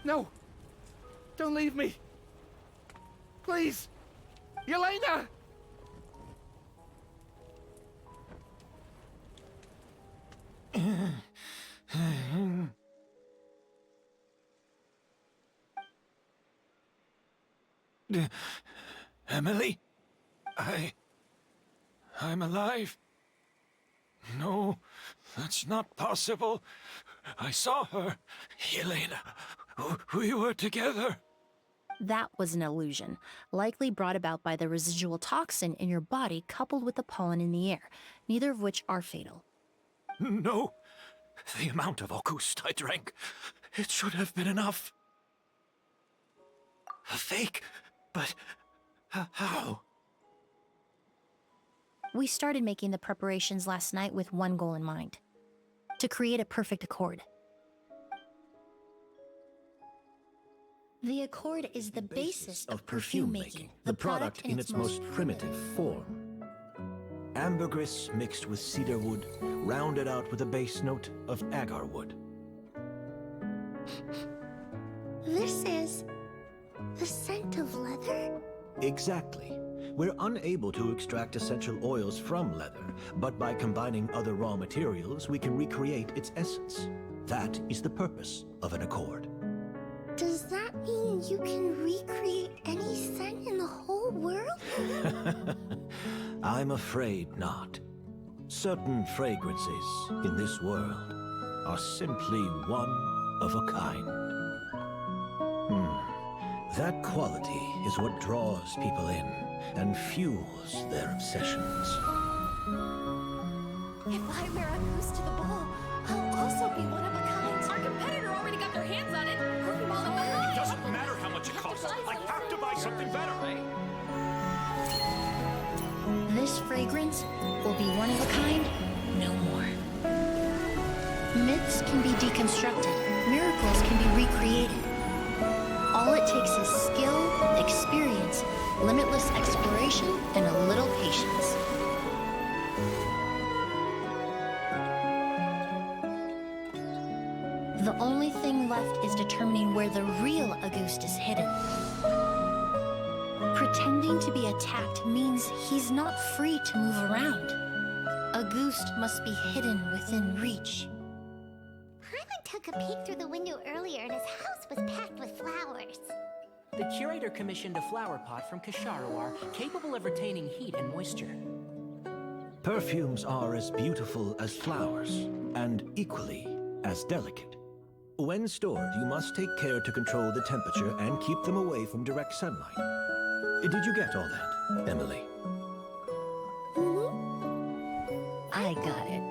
No! Don't leave me! Please! Yelena! Hmm. 」Emily? I'm alive. No, that's not possible. I saw her. Yelena, we were together. That was an illusion, likely brought about by the residual toxin in your body coupled with the pollen in the air, neither of which are fatal. No, the amount of August I drank, it should have been enough. A fake? But how? We started making the preparations last night with one goal in mind: to create a perfect accord. The accord is the basis of perfume making, the product in its most primitive form. Ambergris mixed with cedar wood, rounded out with a base note of agar wood. This is the scent of leather? Exactly. We're unable to extract essential oils from leather, but by combining other raw materials, we can recreate its essence. That is the purpose of an accord. Does that mean you can recreate any scent in the whole world? I'm afraid not. Certain fragrances in this world are simply one of a kind. That quality is what draws people in and fuels their obsessions. If I wear a goose to the ball, I'll also be one of a kind. Our competitor already got their hands on it. Perfume all in my mind. It doesn't matter how much it costs. I have to buy something better. This fragrance will be one of a kind no more. Myths can be deconstructed, miracles can be recreated. All it takes is skill, experience, limitless exploration, and a little patience. The only thing left is determining where the real Auguste is hidden. Pretending to be attacked means he's not free to move around. Auguste must be hidden within reach. Paimon took a peek through the window earlier and his house was packed with flowers. The curator commissioned a flower pot from Kasharawar, capable of retaining heat and moisture. Perfumes are as beautiful as flowers, and equally as delicate. When stored, you must take care to control the temperature and keep them away from direct sunlight. Did you get all that, Emily? I got it.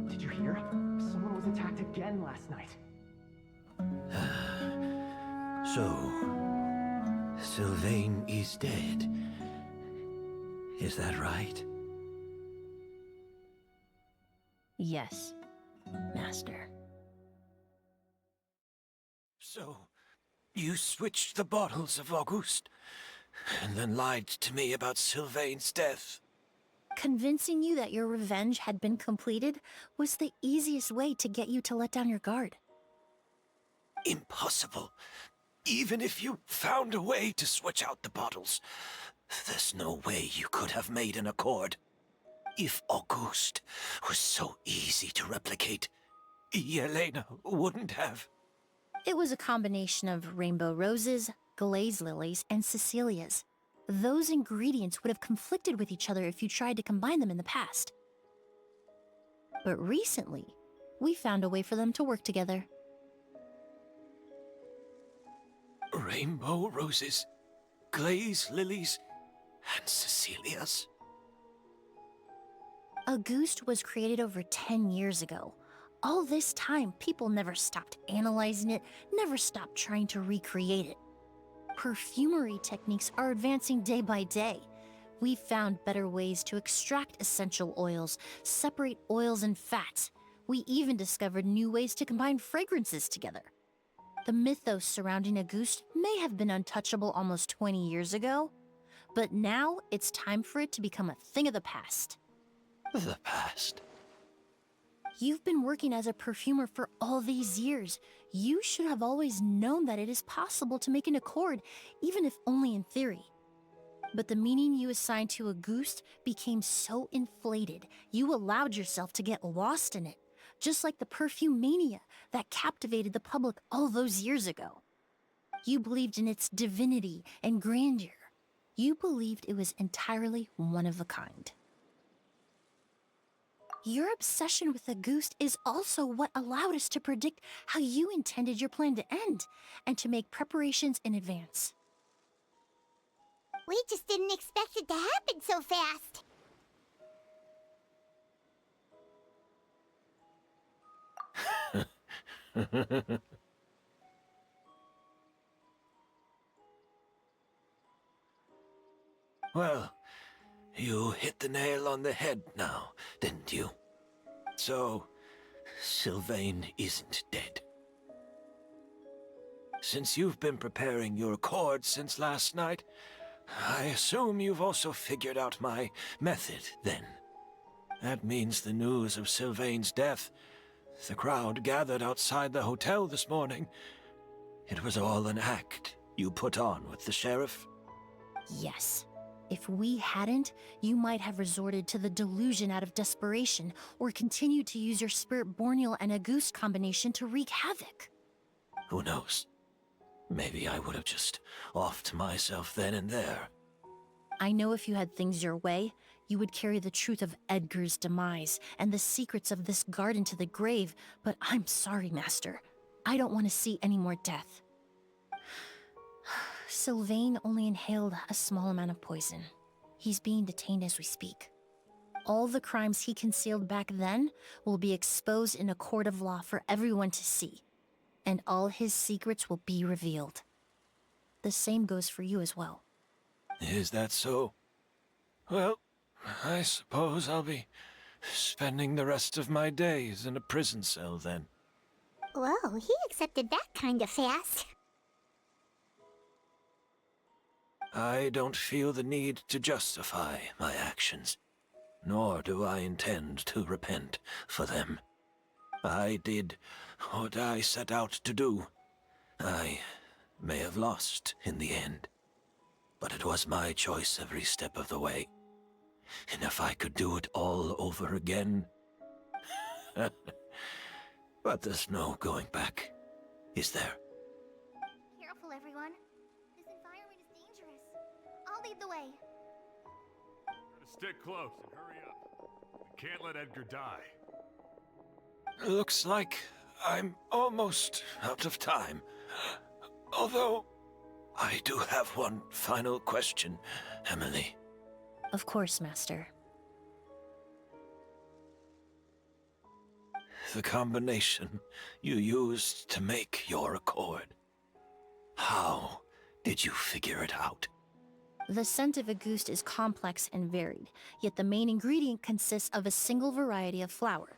Did you hear? Someone was attacked again last night. So, Sylvain is dead. Is that right? Yes, Master. So, you switched the bottles of Auguste, and then lied to me about Sylvain's death. Convincing you that your revenge had been completed was the easiest way to get you to let down your guard. Impossible. Even if you found a way to switch out the bottles, there's no way you could have made an accord. If Auguste was so easy to replicate, Yelena wouldn't have. It was a combination of rainbow roses, glaze lilies, and Cecilias. Those ingredients would have conflicted with each other if you tried to combine them in the past. But recently, we found a way for them to work together. Rainbow roses, glaze lilies, and Cecilias. Auguste was created over 10 years ago. All this time, people never stopped analyzing it, never stopped trying to recreate it. Perfumery techniques are advancing day by day. We've found better ways to extract essential oils, separate oils and fats. We even discovered new ways to combine fragrances together. The mythos surrounding Auguste may have been untouchable almost 20 years ago, but now it's time for it to become a thing of the past. The past? You've been working as a perfumer for all these years. You should have always known that it is possible to make an accord, even if only in theory. But the meaning you assigned to Auguste became so inflated, you allowed yourself to get lost in it, just like the perfume mania that captivated the public all those years ago. You believed in its divinity and grandeur. You believed it was entirely one of a kind. Your obsession with Auguste is also what allowed us to predict how you intended your plan to end, and to make preparations in advance. We just didn't expect it to happen so fast. Well, you hit the nail on the head now, didn't you? So, Sylvain isn't dead. Since you've been preparing your accord since last night, I assume you've also figured out my method, then. That means the news of Sylvain's death. The crowd gathered outside the hotel this morning. It was all an act you put on with the sheriff? Yes. If we hadn't, you might have resorted to the delusion out of desperation, or continued to use your Spirit Borneal and Auguste combination to wreak havoc. Who knows? Maybe I would have just offed myself then and there. I know if you had things your way, you would carry the truth of Edgar's demise and the secrets of this garden to the grave, but I'm sorry, Master. I don't want to see any more death. Sylvain only inhaled a small amount of poison. He's being detained as we speak. All the crimes he concealed back then will be exposed in a court of law for everyone to see, and all his secrets will be revealed. The same goes for you as well. Is that so? Well, I suppose I'll be spending the rest of my days in a prison cell then. Whoa, he accepted that kind of fast. I don't feel the need to justify my actions, nor do I intend to repent for them. I did what I set out to do. I may have lost in the end, but it was my choice every step of the way. And if I could do it all over again... But there's no going back, is there? Careful, everyone. This environment is dangerous. I'll lead the way. Stick close and hurry up. We can't let Edgar die. Looks like I'm almost out of time. Although, I do have one final question, Emily. Of course, Master. The combination you used to make your accord. How did you figure it out? The scent of Auguste is complex and varied, yet the main ingredient consists of a single variety of flower.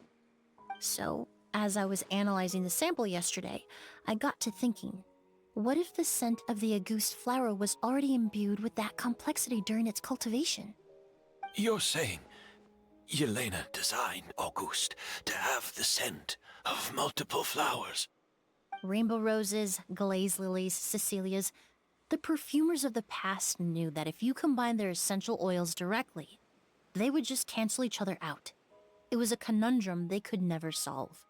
So, as I was analyzing the sample yesterday, I got to thinking, what if the scent of the Auguste flower was already imbued with that complexity during its cultivation? You're saying Yelena designed Auguste to have the scent of multiple flowers? Rainbow roses, glaze lilies, Cecilias. The perfumers of the past knew that if you combined their essential oils directly, they would just cancel each other out. It was a conundrum they could never solve.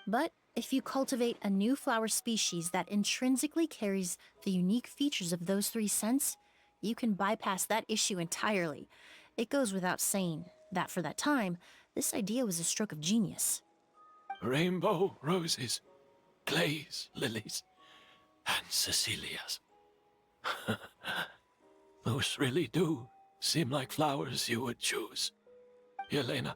But if you cultivate a new flower species that intrinsically carries the unique features of those three scents, you can bypass that issue entirely. It goes without saying that for that time, this idea was a stroke of genius. Rainbow roses, glaze lilies, and Cecilias. Those really do seem like flowers you would choose, Yelena.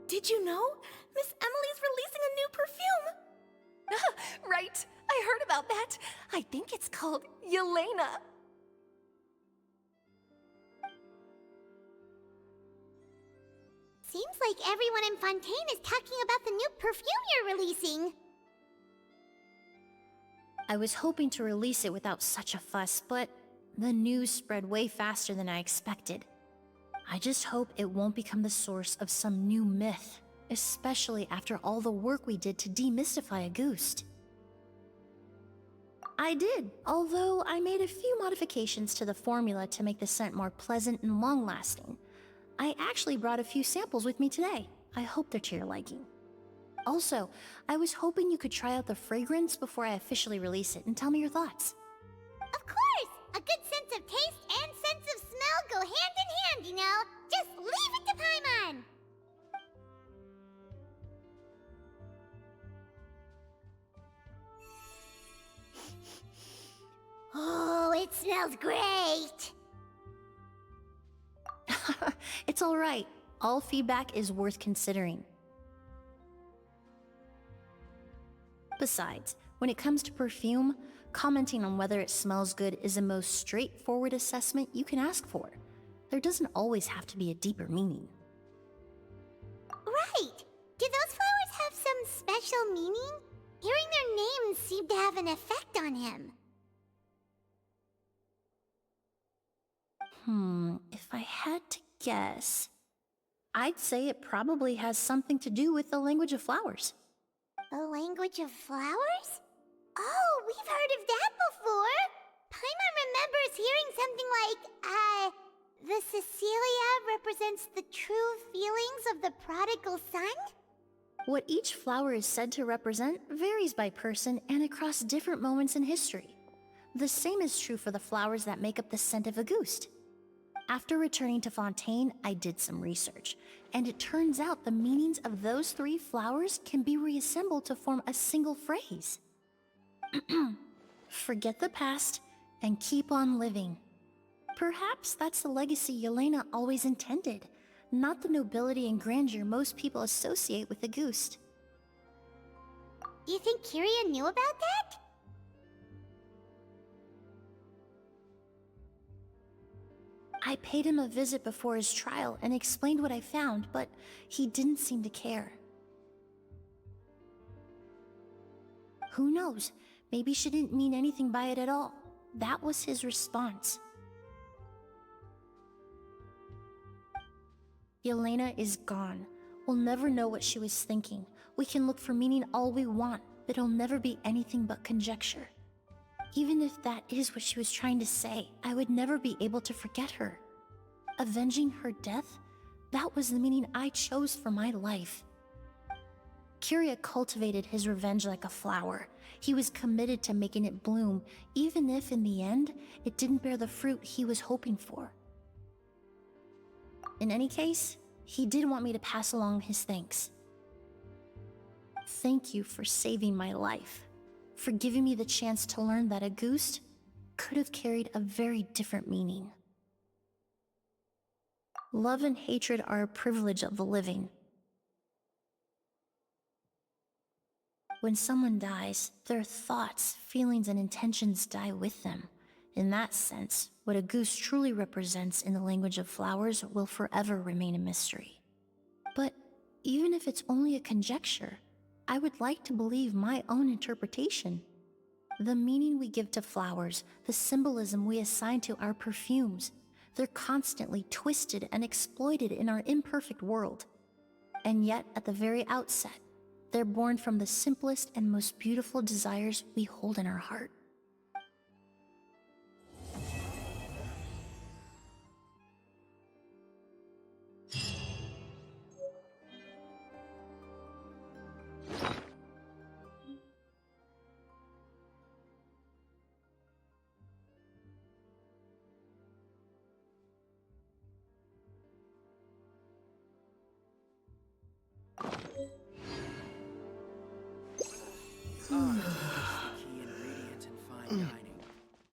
Did you know? Miss Emily's releasing a new perfume! Right! I heard about that. I think it's called Yelena. Seems like everyone in Fontaine is talking about the new perfume you're releasing. I was hoping to release it without such a fuss, but the news spread way faster than I expected. I just hope it won't become the source of some new myth, especially after all the work we did to demystify a Ghost. I did, although I made a few modifications to the formula to make the scent more pleasant and long-lasting. I actually brought a few samples with me today. I hope they're to your liking. Also, I was hoping you could try out the fragrance before I officially release it and tell me your thoughts. Of course! A good sense of taste and sense of smell go hand in hand, you know? Just leave it to Paimon! Oh, it smells great! It's alright. All feedback is worth considering. Besides, when it comes to perfume, commenting on whether it smells good is the most straightforward assessment you can ask for. There doesn't always have to be a deeper meaning. Right! Do those flowers have some special meaning? Hearing their names seemed to have an effect on him. If I had to guess, I'd say it probably has something to do with the language of flowers. The language of flowers? Oh, we've heard of that before! Paimon remembers hearing something like, the Cecilia represents the true feelings of the prodigal son? What each flower is said to represent varies by person and across different moments in history. The same is true for the flowers that make up the scent of a Ghost. After returning to Fontaine, I did some research, and it turns out the meanings of those 3 flowers can be reassembled to form a single phrase. Forget the past and keep on living. Perhaps that's the legacy Yelena always intended, not the nobility and grandeur most people associate with a Ghost. Do you think Kiria knew about that? I paid him a visit before his trial and explained what I found, but he didn't seem to care. Who knows? Maybe she didn't mean anything by it at all. That was his response. Yelena is gone. We'll never know what she was thinking. We can look for meaning all we want, but it'll never be anything but conjecture. Even if that is what she was trying to say, I would never be able to forget her. Avenging her death? That was the meaning I chose for my life. Kiria cultivated his revenge like a flower. He was committed to making it bloom, even if in the end, it didn't bear the fruit he was hoping for. In any case, he did want me to pass along his thanks. Thank you for saving my life, for giving me the chance to learn that a Ghost could have carried a very different meaning. Love and hatred are a privilege of the living. When someone dies, their thoughts, feelings, and intentions die with them. In that sense, what a Ghost truly represents in the language of flowers will forever remain a mystery. But even if it's only a conjecture, I would like to believe my own interpretation. The meaning we give to flowers, the symbolism we assign to our perfumes, they're constantly twisted and exploited in our imperfect world. And yet, at the very outset, they're born from the simplest and most beautiful desires we hold in our heart.